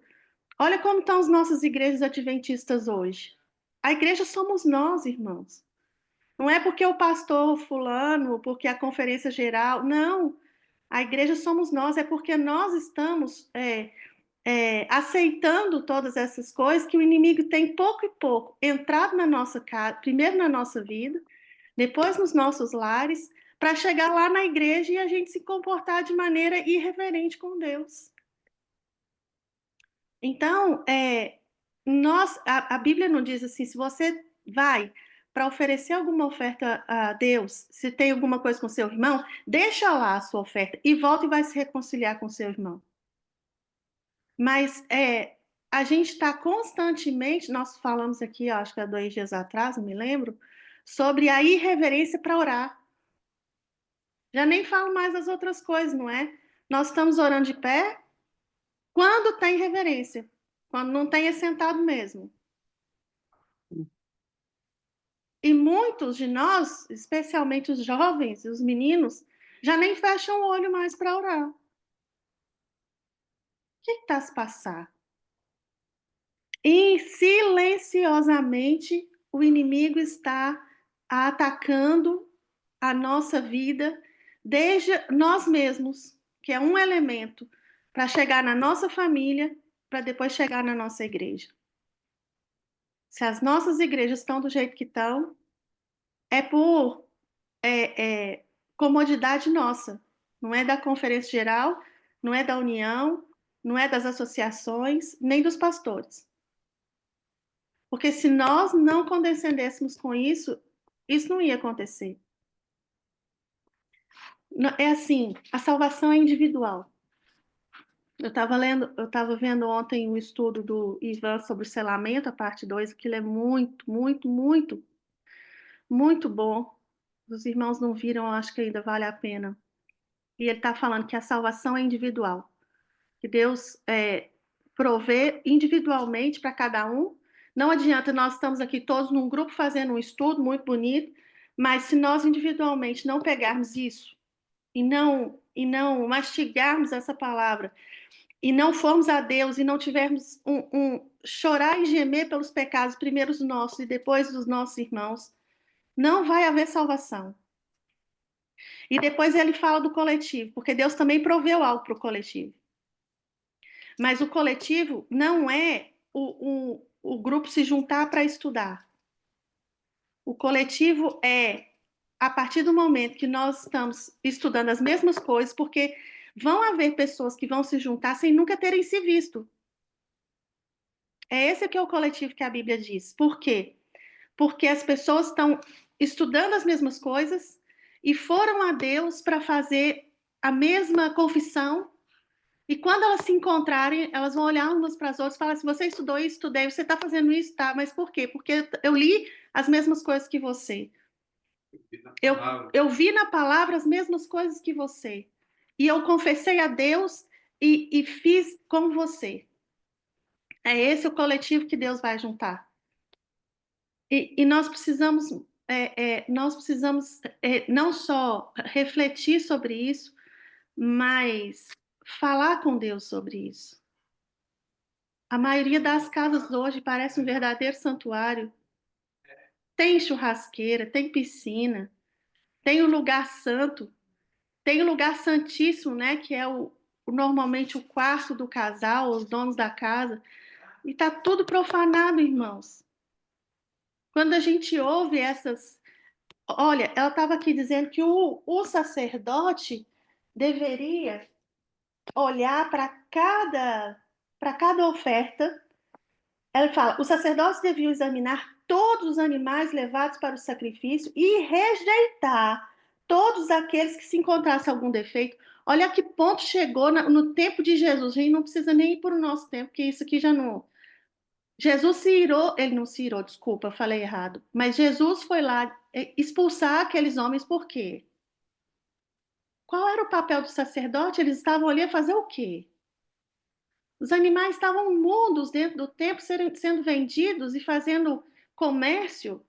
Olha como estão as nossas igrejas adventistas hoje. A igreja somos nós, irmãos. Não é porque o pastor fulano, porque a conferência geral, não. A igreja somos nós, é porque nós estamos aceitando todas essas coisas que o inimigo tem pouco e pouco entrado na nossa casa, primeiro na nossa vida, depois nos nossos lares, para chegar lá na igreja e a gente se comportar de maneira irreverente com Deus. Então, a Bíblia não diz assim, se você vai para oferecer alguma oferta a Deus, se tem alguma coisa com seu irmão, deixa lá a sua oferta e volta e vai se reconciliar com seu irmão. Mas a gente está constantemente, nós falamos aqui, acho que há 2 dias atrás, não me lembro, sobre a irreverência para orar. Já nem falo mais das outras coisas, não é? Nós estamos orando de pé quando tem reverência, quando não tem é sentado mesmo. E muitos de nós, especialmente os jovens e os meninos, já nem fecham o olho mais para orar. O que está a se passar? E silenciosamente o inimigo está atacando a nossa vida, desde nós mesmos, que é um elemento para chegar na nossa família, para depois chegar na nossa igreja. Se as nossas igrejas estão do jeito que estão, é por comodidade nossa, não é da conferência geral, não é da união, não é das associações, nem dos pastores. Porque se nós não condescendêssemos com isso, isso não ia acontecer. É assim, a salvação é individual. Eu estava vendo ontem um estudo do Ivan sobre o selamento, a parte 2, aquilo é muito, muito, muito, muito bom. Os irmãos não viram, eu acho que ainda vale a pena. E ele está falando que a salvação é individual, que Deus provê individualmente para cada um. Não adianta, nós estamos aqui todos num grupo fazendo um estudo muito bonito, mas se nós individualmente não pegarmos isso e não mastigarmos essa palavra, e não formos a Deus e não tivermos chorar e gemer pelos pecados, primeiro os nossos e depois dos nossos irmãos, não vai haver salvação. E depois ele fala do coletivo, porque Deus também proveu algo para o coletivo. Mas o coletivo não é o grupo se juntar para estudar. O coletivo é a partir do momento que nós estamos estudando as mesmas coisas, porque vão haver pessoas que vão se juntar sem nunca terem se visto. É esse que é o coletivo que a Bíblia diz. Por quê? Porque as pessoas estão estudando as mesmas coisas e foram a Deus para fazer a mesma confissão. E quando elas se encontrarem, elas vão olhar umas para as outras e falar assim, você estudou isso, estudei, você está fazendo isso, tá? Mas por quê? Porque eu li as mesmas coisas que você. Eu vi na palavra as mesmas coisas que você. E eu confessei a Deus e fiz como você. É esse o coletivo que Deus vai juntar. E nós precisamos não só refletir sobre isso, mas falar com Deus sobre isso. A maioria das casas hoje parece um verdadeiro santuário. Tem churrasqueira, tem piscina, tem o lugar santo, tem o lugar santíssimo, né? Que é normalmente o quarto do casal, os donos da casa. E tá tudo profanado, irmãos. Quando a gente ouve essas... Olha, ela estava aqui dizendo que o sacerdote deveria olhar para cada oferta. Ela fala, os sacerdotes deviam examinar todos os animais levados para o sacrifício e rejeitar todos aqueles que se encontrassem algum defeito. Olha a que ponto chegou no tempo de Jesus. A gente não precisa nem ir para o nosso tempo, porque isso aqui já não... Jesus se irou, ele não se irou, desculpa, eu falei errado. Mas Jesus foi lá expulsar aqueles homens por quê? Qual era o papel do sacerdote? Eles estavam ali a fazer o quê? Os animais estavam imundos dentro do templo, sendo vendidos e fazendo comércio.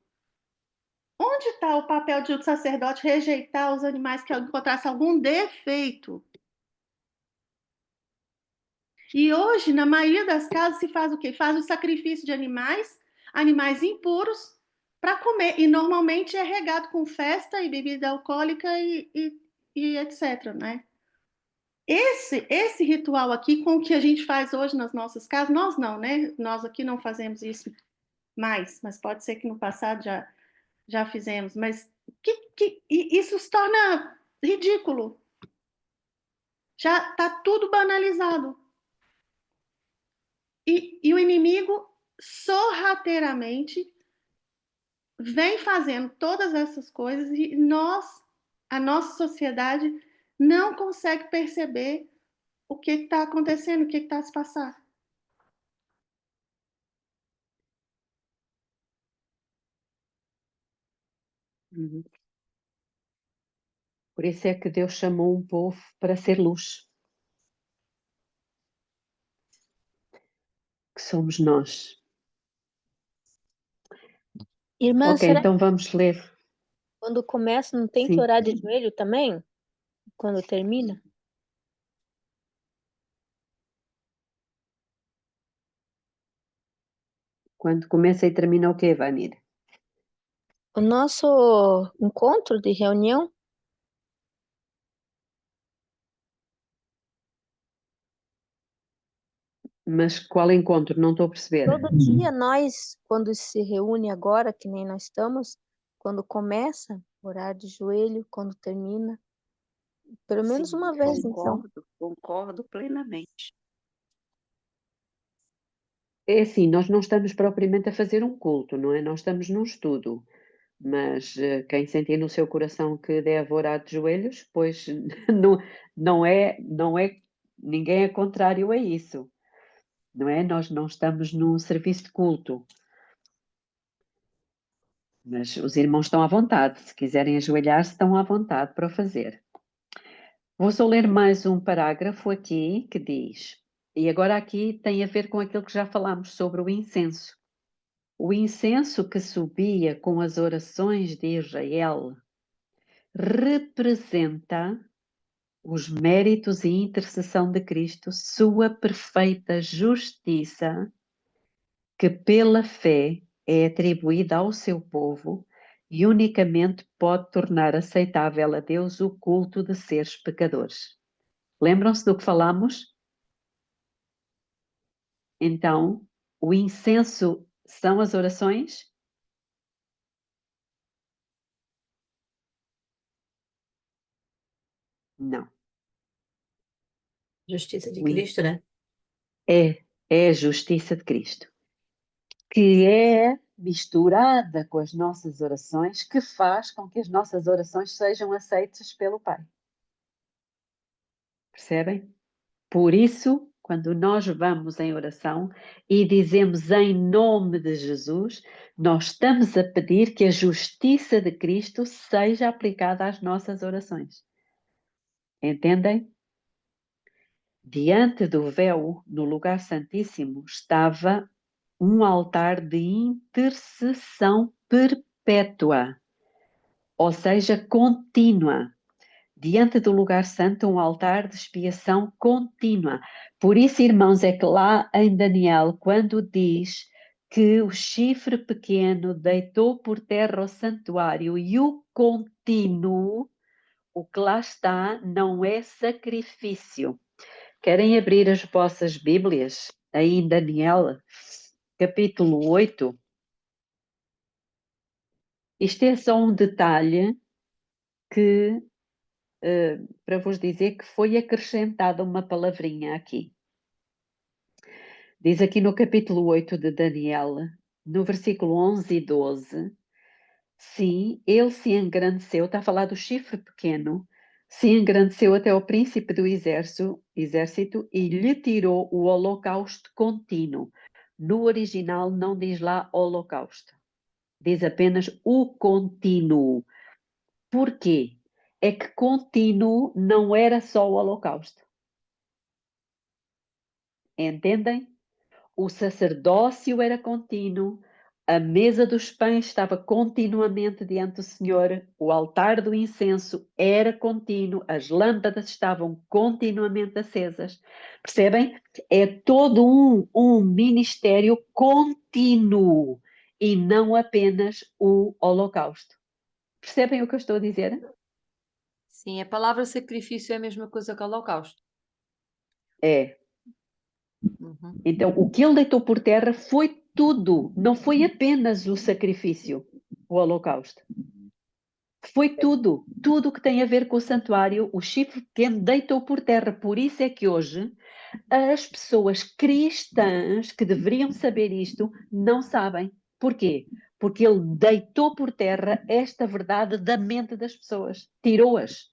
Onde está o papel de um sacerdote rejeitar os animais que encontrassem algum defeito? E hoje, na maioria das casas, se faz o quê? Faz o sacrifício de animais impuros, para comer. E normalmente é regado com festa e bebida alcoólica e etc, né? Esse ritual aqui, com o que a gente faz hoje nas nossas casas, nós não, né? Nós aqui não fazemos isso mais, mas pode ser que no passado já fizemos. Mas isso se torna ridículo. Já está tudo banalizado. E o inimigo sorrateiramente vem fazendo todas essas coisas e a nossa sociedade, não consegue perceber o que está acontecendo, o que está a se passar. Uhum. Por isso é que Deus chamou um povo para ser luz, que somos nós. Irmã, Ok, será que então vamos ler. quando começa não tem que Sim. orar de joelho também? Quando termina? Quando começa e termina o quê, Vanir? O nosso encontro de reunião, Mas qual encontro? Não estou a perceber. todo dia nós, quando se reúne agora, que nem nós estamos, quando começa, orar de joelho, quando termina, pelo menos Sim, uma vez, então. concordo plenamente. É assim, nós não estamos propriamente a fazer um culto, não é? Nós estamos num estudo. Mas quem sentir no seu coração que deve orar de joelhos, pois não é, ninguém é contrário a isso, não é? Nós não estamos num serviço de culto, mas os irmãos estão à vontade, se quiserem ajoelhar-se, estão à vontade para o fazer. Vou só ler mais um parágrafo aqui que diz, e agora aqui tem a ver com aquilo que já falámos sobre o incenso. O incenso que subia com as orações de Israel representa os méritos e intercessão de Cristo, sua perfeita justiça, que pela fé é atribuída ao seu povo e unicamente pode tornar aceitável a Deus o culto de seres pecadores. Lembram-se do que falamos? Então, o incenso são as orações? Não. Justiça de Cristo, né? É a justiça de Cristo, que é misturada com as nossas orações, que faz com que as nossas orações sejam aceitas pelo Pai. Percebem? Por isso, quando nós vamos em oração e dizemos em nome de Jesus, nós estamos a pedir que a justiça de Cristo seja aplicada às nossas orações. Entendem? Diante do véu, no lugar santíssimo, estava um altar de intercessão perpétua, ou seja, contínua. Diante do lugar santo, um altar de expiação contínua. Por isso, irmãos, é que lá em Daniel, quando diz que o chifre pequeno deitou por terra o santuário e o contínuo, o que lá está, não é sacrifício. Querem abrir as vossas Bíblias? Aí em Daniel, capítulo 8. Isto é só um detalhe que, para vos dizer que foi acrescentada uma palavrinha aqui. Diz aqui no capítulo 8 de Daniel, no versículo 11 e 12, sim, ele se engrandeceu, está a falar do chifre pequeno, se engrandeceu até ao príncipe do exército e lhe tirou o holocausto contínuo. No original não diz lá holocausto, diz apenas o contínuo. Por quê? É que contínuo não era só o holocausto. Entendem? O sacerdócio era contínuo, a mesa dos pães estava continuamente diante do Senhor, o altar do incenso era contínuo, as lâmpadas estavam continuamente acesas. Percebem? É todo um ministério contínuo e não apenas o holocausto. Percebem o que eu estou a dizer? Sim, a palavra sacrifício é a mesma coisa que holocausto. É. Uhum. Então, o que ele deitou por terra foi tudo, não foi apenas o sacrifício, o holocausto. Foi tudo, tudo que tem a ver com o santuário, o chifre pequeno deitou por terra. Por isso é que hoje as pessoas cristãs que deveriam saber isto não sabem. Porquê? Porque ele deitou por terra esta verdade da mente das pessoas, tirou-as.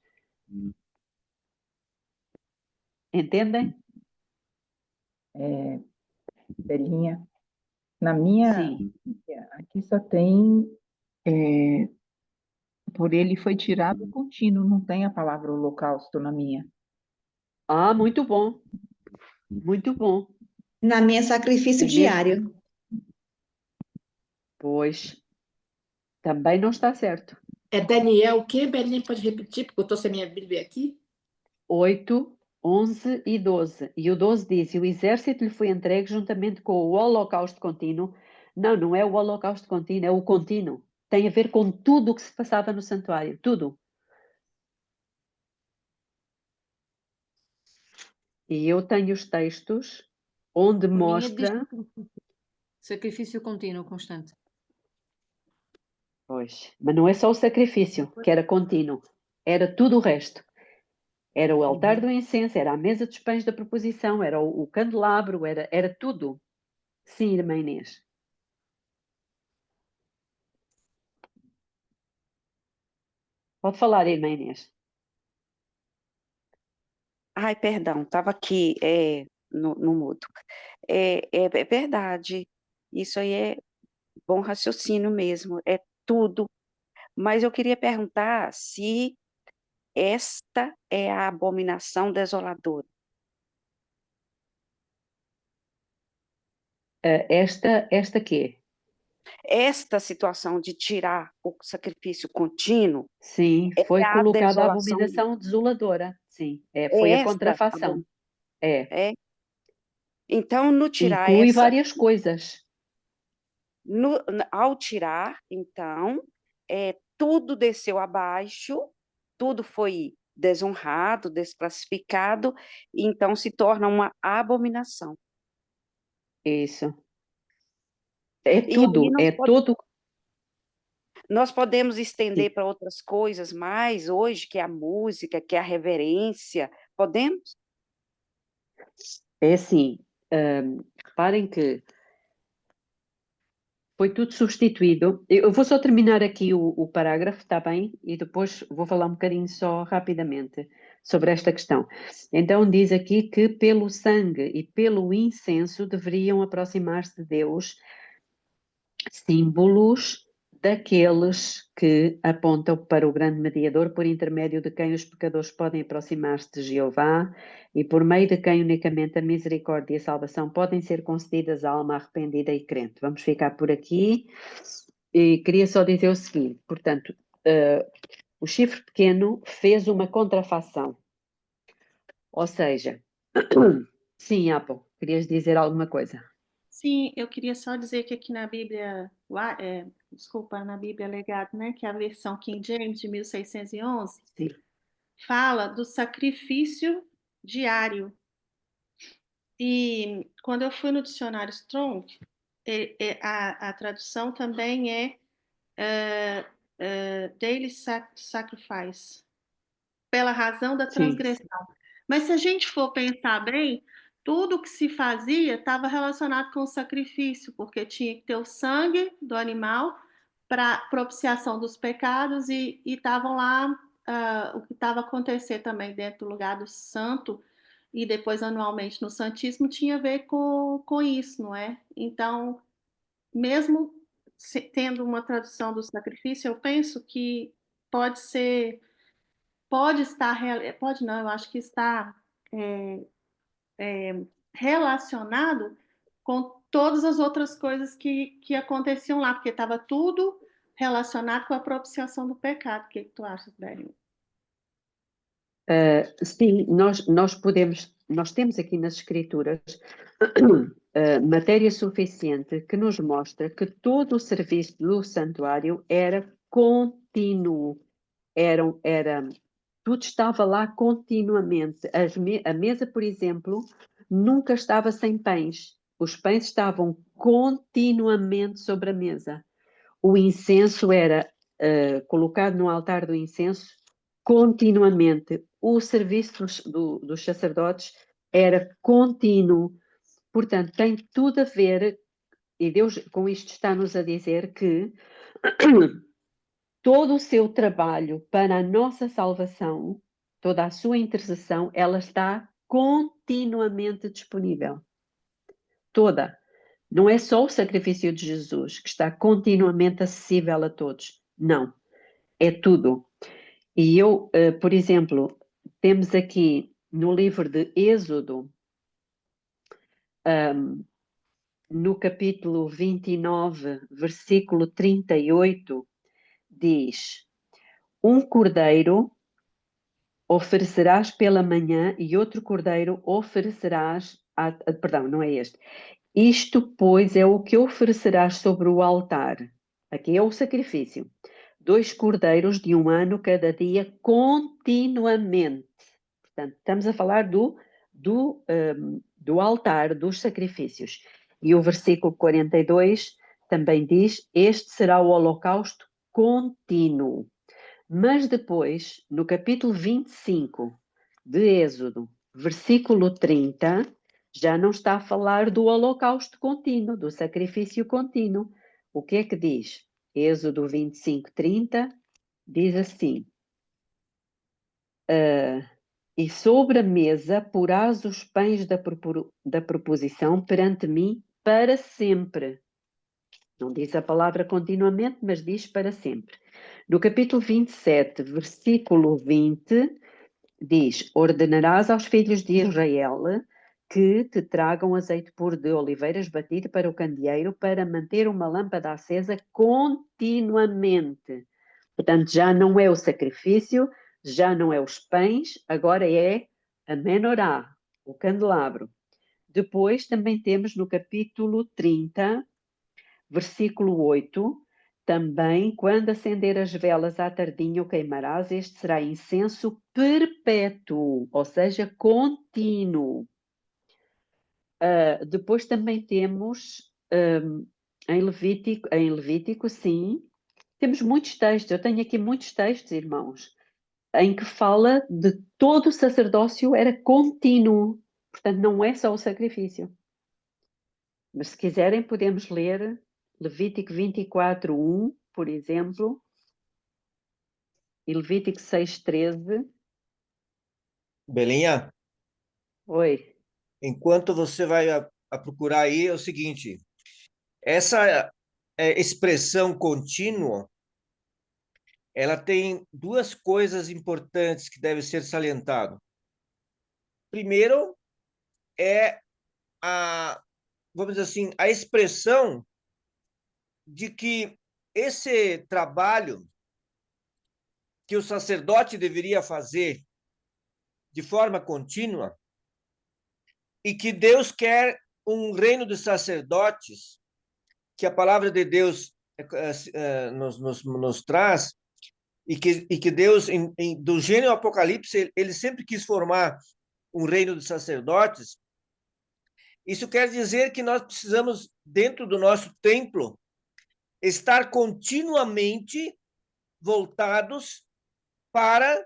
Entendem? Belinha, na minha, Sim. aqui só tem, por ele foi tirado o contínuo, não tem a palavra holocausto na minha. Ah, muito bom. Muito bom. Na minha, sacrifício E mesmo, diário. pois, também não está certo. É Daniel o quê? Belinha, pode repetir, porque eu estou sem a minha Bíblia aqui. 8, 11 e 12. E o 12 diz: e o exército lhe foi entregue juntamente com o holocausto contínuo. Não, não é o holocausto contínuo, é o contínuo. Tem a ver com tudo o que se passava no santuário, tudo. E eu tenho os textos onde A minha diz mostra. sacrifício contínuo, constante. Pois, mas não é só o sacrifício, que era contínuo, era tudo o resto. Era o altar do incenso, era a mesa dos pães da proposição, era o candelabro, era tudo. Sim, irmã Inês. Pode falar, irmã Inês. Ai, perdão, estava aqui no mudo. É verdade, isso aí é bom raciocínio mesmo, é tudo. Mas eu queria perguntar se esta é a abominação desoladora. Esta quê? Esta situação de tirar o sacrifício contínuo Sim, é foi a colocada a desolação, abominação desoladora. Sim, foi é a esta, contrafação. É. é. Então, no tirar Inclui essa, várias coisas. ao tirar, então, tudo desceu abaixo, tudo foi desonrado, desclassificado, e então se torna uma abominação. Isso. É E aí tudo, é todo. nós podemos Sim. estender para outras coisas mais hoje, que é a música, que é a reverência. Podemos? É assim, reparem que foi tudo substituído. Eu vou só terminar aqui o parágrafo, está bem? E depois vou falar um bocadinho só rapidamente sobre esta questão. Então, diz aqui que pelo sangue e pelo incenso deveriam aproximar-se de Deus, símbolos daqueles que apontam para o grande mediador, por intermédio de quem os pecadores podem aproximar-se de Jeová e por meio de quem unicamente a misericórdia e a salvação podem ser concedidas à alma arrependida e crente. Vamos ficar por aqui e queria só dizer o seguinte, portanto, o chifre pequeno fez uma contrafação, ou seja, sim, Apple, querias dizer alguma coisa? Sim, eu queria só dizer que aqui na Bíblia, desculpa, na Bíblia Legado, né, que é a versão King James de 1611, Sim. fala do sacrifício diário. E quando eu fui no dicionário Strong, a tradução também é daily sacrifice, pela razão da Sim. transgressão. Mas se a gente for pensar bem, tudo que se fazia estava relacionado com o sacrifício, porque tinha que ter o sangue do animal para propiciação dos pecados e estavam lá o que estava acontecendo também dentro do lugar do santo e depois anualmente no Santíssimo tinha a ver com isso, não é? Então, mesmo tendo uma tradução do sacrifício, eu penso que pode ser, pode estar, pode não, eu acho que está é, relacionado com todas as outras coisas que aconteciam lá, porque estava tudo relacionado com a propiciação do pecado. O que tu achas, Bélio? Sim, nós temos aqui nas Escrituras matéria suficiente que nos mostra que todo o serviço do santuário era contínuo, tudo estava lá continuamente. A mesa, por exemplo, nunca estava sem pães. Os pães estavam continuamente sobre a mesa. O incenso era colocado no altar do incenso continuamente. O serviço dos sacerdotes era contínuo. Portanto, tem tudo a ver, e Deus com isto está-nos a dizer que todo o seu trabalho para a nossa salvação, toda a sua intercessão, ela está continuamente disponível. Toda. Não é só o sacrifício de Jesus que está continuamente acessível a todos. Não. É tudo. E eu, por exemplo, temos aqui no livro de Êxodo, no capítulo 29, versículo 38, diz: Um cordeiro oferecerás pela manhã e outro cordeiro oferecerás. Perdão, não é este. Isto, pois, é o que oferecerás sobre o altar. Aqui é o sacrifício. 2 cordeiros de 1 ano cada dia, continuamente. Portanto, estamos a falar do altar, dos sacrifícios. E o versículo 42 também diz: Este será o holocausto contínuo. Mas depois, no capítulo 25 de Êxodo, versículo 30, já não está a falar do holocausto contínuo, do sacrifício contínuo. O que é que diz? Êxodo 25, 30, diz assim: E sobre a mesa porás os pães da proposição perante mim para sempre. Não diz a palavra continuamente, mas diz para sempre. No capítulo 27, versículo 20, diz: Ordenarás aos filhos de Israel que te tragam azeite puro de oliveiras batido para o candeeiro para manter uma lâmpada acesa continuamente. Portanto, já não é o sacrifício, já não é os pães, agora é a menorá, o candelabro. Depois também temos no capítulo 30, versículo 8, também, quando acender as velas à tardinha o queimarás, este será incenso perpétuo, ou seja, contínuo. Depois também temos em Levítico, sim, temos muitos textos, eu tenho aqui muitos textos, irmãos, em que fala de todo o sacerdócio era contínuo, portanto não é só o sacrifício. Mas se quiserem podemos ler Levítico 24, 1, por exemplo, e Levítico 6, 13. Belinha, Oi. enquanto você vai a procurar aí, é o seguinte: essa expressão contínua, ela tem duas coisas importantes que devem ser salientadas. Primeiro é vamos dizer assim, a expressão de que esse trabalho que o sacerdote deveria fazer de forma contínua e que Deus quer um reino de sacerdotes que a palavra de Deus nos traz, e que Deus, do Gênesis ao Apocalipse, ele sempre quis formar um reino de sacerdotes. Isso quer dizer que nós precisamos, dentro do nosso templo, estar continuamente voltados para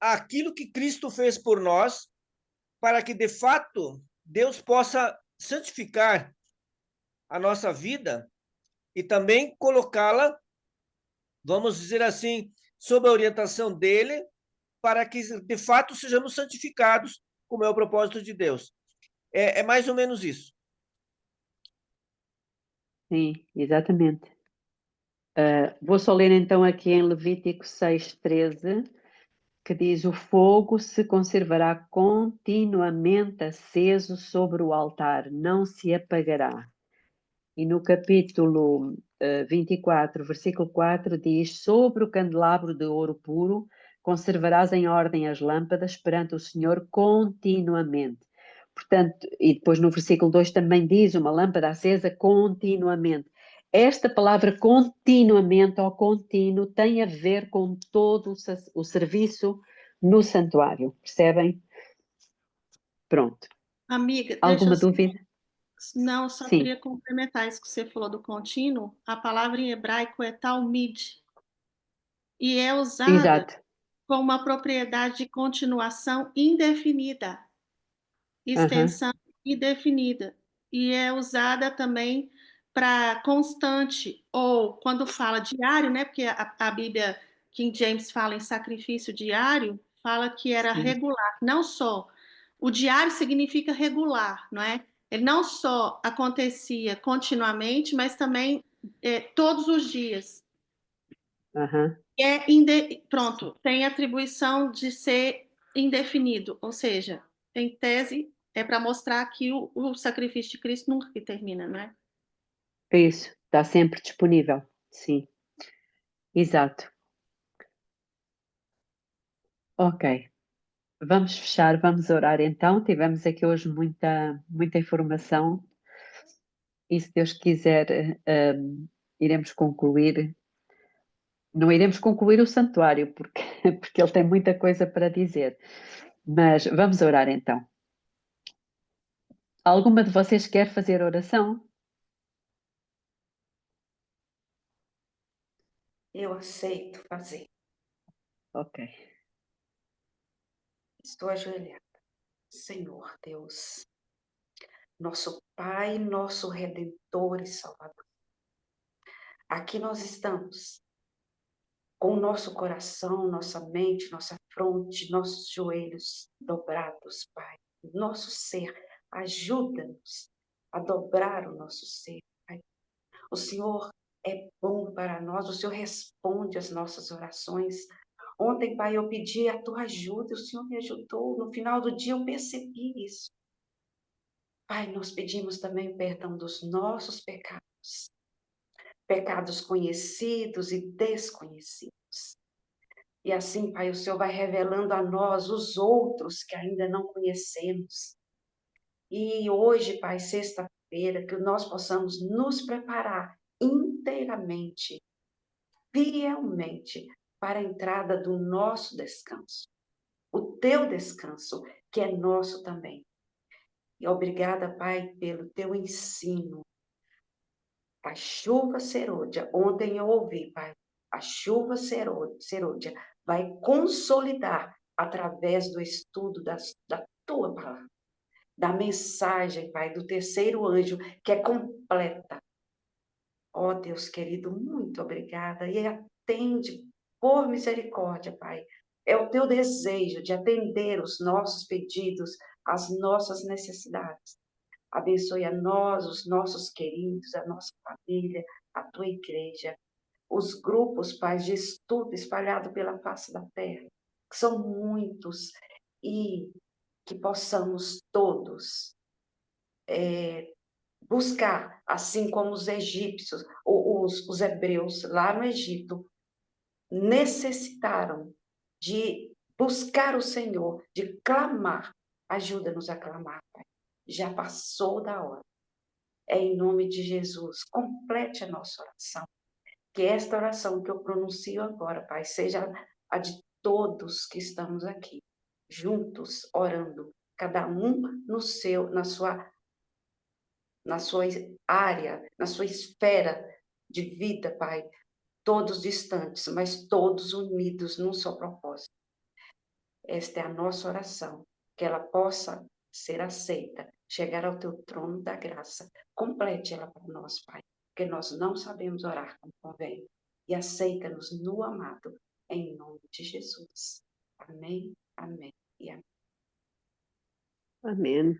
aquilo que Cristo fez por nós, para que, de fato, Deus possa santificar a nossa vida e também colocá-la, vamos dizer assim, sob a orientação dele, para que, de fato, sejamos santificados, como é o propósito de Deus. É mais ou menos isso. Sim, exatamente. Vou só ler então aqui em Levítico 6:13, que diz: o fogo se conservará continuamente aceso sobre o altar, não se apagará. E no capítulo 24, versículo 4, diz: sobre o candelabro de ouro puro conservarás em ordem as lâmpadas perante o Senhor continuamente. Portanto, e depois no versículo 2 também diz: uma lâmpada acesa continuamente. Esta palavra continuamente ou contínuo tem a ver com todo o serviço no santuário, percebem? Pronto. Amiga, Alguma dúvida? Não, só Sim. queria complementar isso que você falou do contínuo. A palavra em hebraico é talmid e é usada Exato. com uma propriedade de continuação indefinida, extensão indefinida, e é usada também para constante, ou quando fala diário, né? Porque a Bíblia King James fala em sacrifício diário, fala que era Sim. regular, não só. O diário significa regular, não é? Ele não só acontecia continuamente, mas também todos os dias. Pronto, tem atribuição de ser indefinido, ou seja, em tese é para mostrar que o sacrifício de Cristo nunca que termina, não é? Isso, está sempre disponível, sim. Exato. Ok. Vamos fechar, vamos orar então. Tivemos aqui hoje muita informação e, se Deus quiser, iremos concluir. Não iremos concluir o santuário, porque ele tem muita coisa para dizer. Mas vamos orar então. Alguma de vocês quer fazer oração? Eu aceito fazer. Ok. Estou ajoelhada. Senhor Deus, nosso Pai, nosso Redentor e Salvador. Aqui nós estamos, com o nosso coração, nossa mente, nossa fronte, nossos joelhos dobrados, Pai. Nosso ser, ajuda-nos a dobrar o nosso ser, Pai. O Senhor é bom para nós, o Senhor responde às nossas orações. Ontem, Pai, eu pedi a tua ajuda, o Senhor me ajudou. No final do dia eu percebi isso. Pai, nós pedimos também o perdão dos nossos pecados, pecados conhecidos e desconhecidos. E assim, Pai, o Senhor vai revelando a nós os outros que ainda não conhecemos. E hoje, Pai, sexta-feira, que nós possamos nos preparar inteiramente, fielmente, para a entrada do nosso descanso. O teu descanso, que é nosso também. E obrigada, Pai, pelo teu ensino. A chuva serôdia, ontem eu ouvi, Pai, a chuva serôdia vai consolidar através do estudo da tua palavra, da mensagem, Pai, do terceiro anjo, que é completa. Ó Deus querido, muito obrigada e atende por misericórdia, Pai. É o teu desejo de atender os nossos pedidos, as nossas necessidades. Abençoe a nós, os nossos queridos, a nossa família, a tua igreja, os grupos, Pai, de estudo espalhados pela face da terra, que são muitos, e que possamos todos buscar, assim como os egípcios, os hebreus lá no Egito, necessitaram de buscar o Senhor, de clamar. Ajuda-nos a clamar, Pai. já passou da hora. É em nome de Jesus, complete a nossa oração. Que esta oração que eu pronuncio agora, Pai, seja a de todos que estamos aqui, juntos, orando, cada um na sua área, na sua esfera de vida, Pai, todos distantes, mas todos unidos num só propósito. Esta é a nossa oração, que ela possa ser aceita, chegar ao teu trono da graça. Complete ela para nós, Pai, porque nós não sabemos orar como convém. E aceita-nos no amado, em nome de Jesus. Amém, amém e amém. Amém.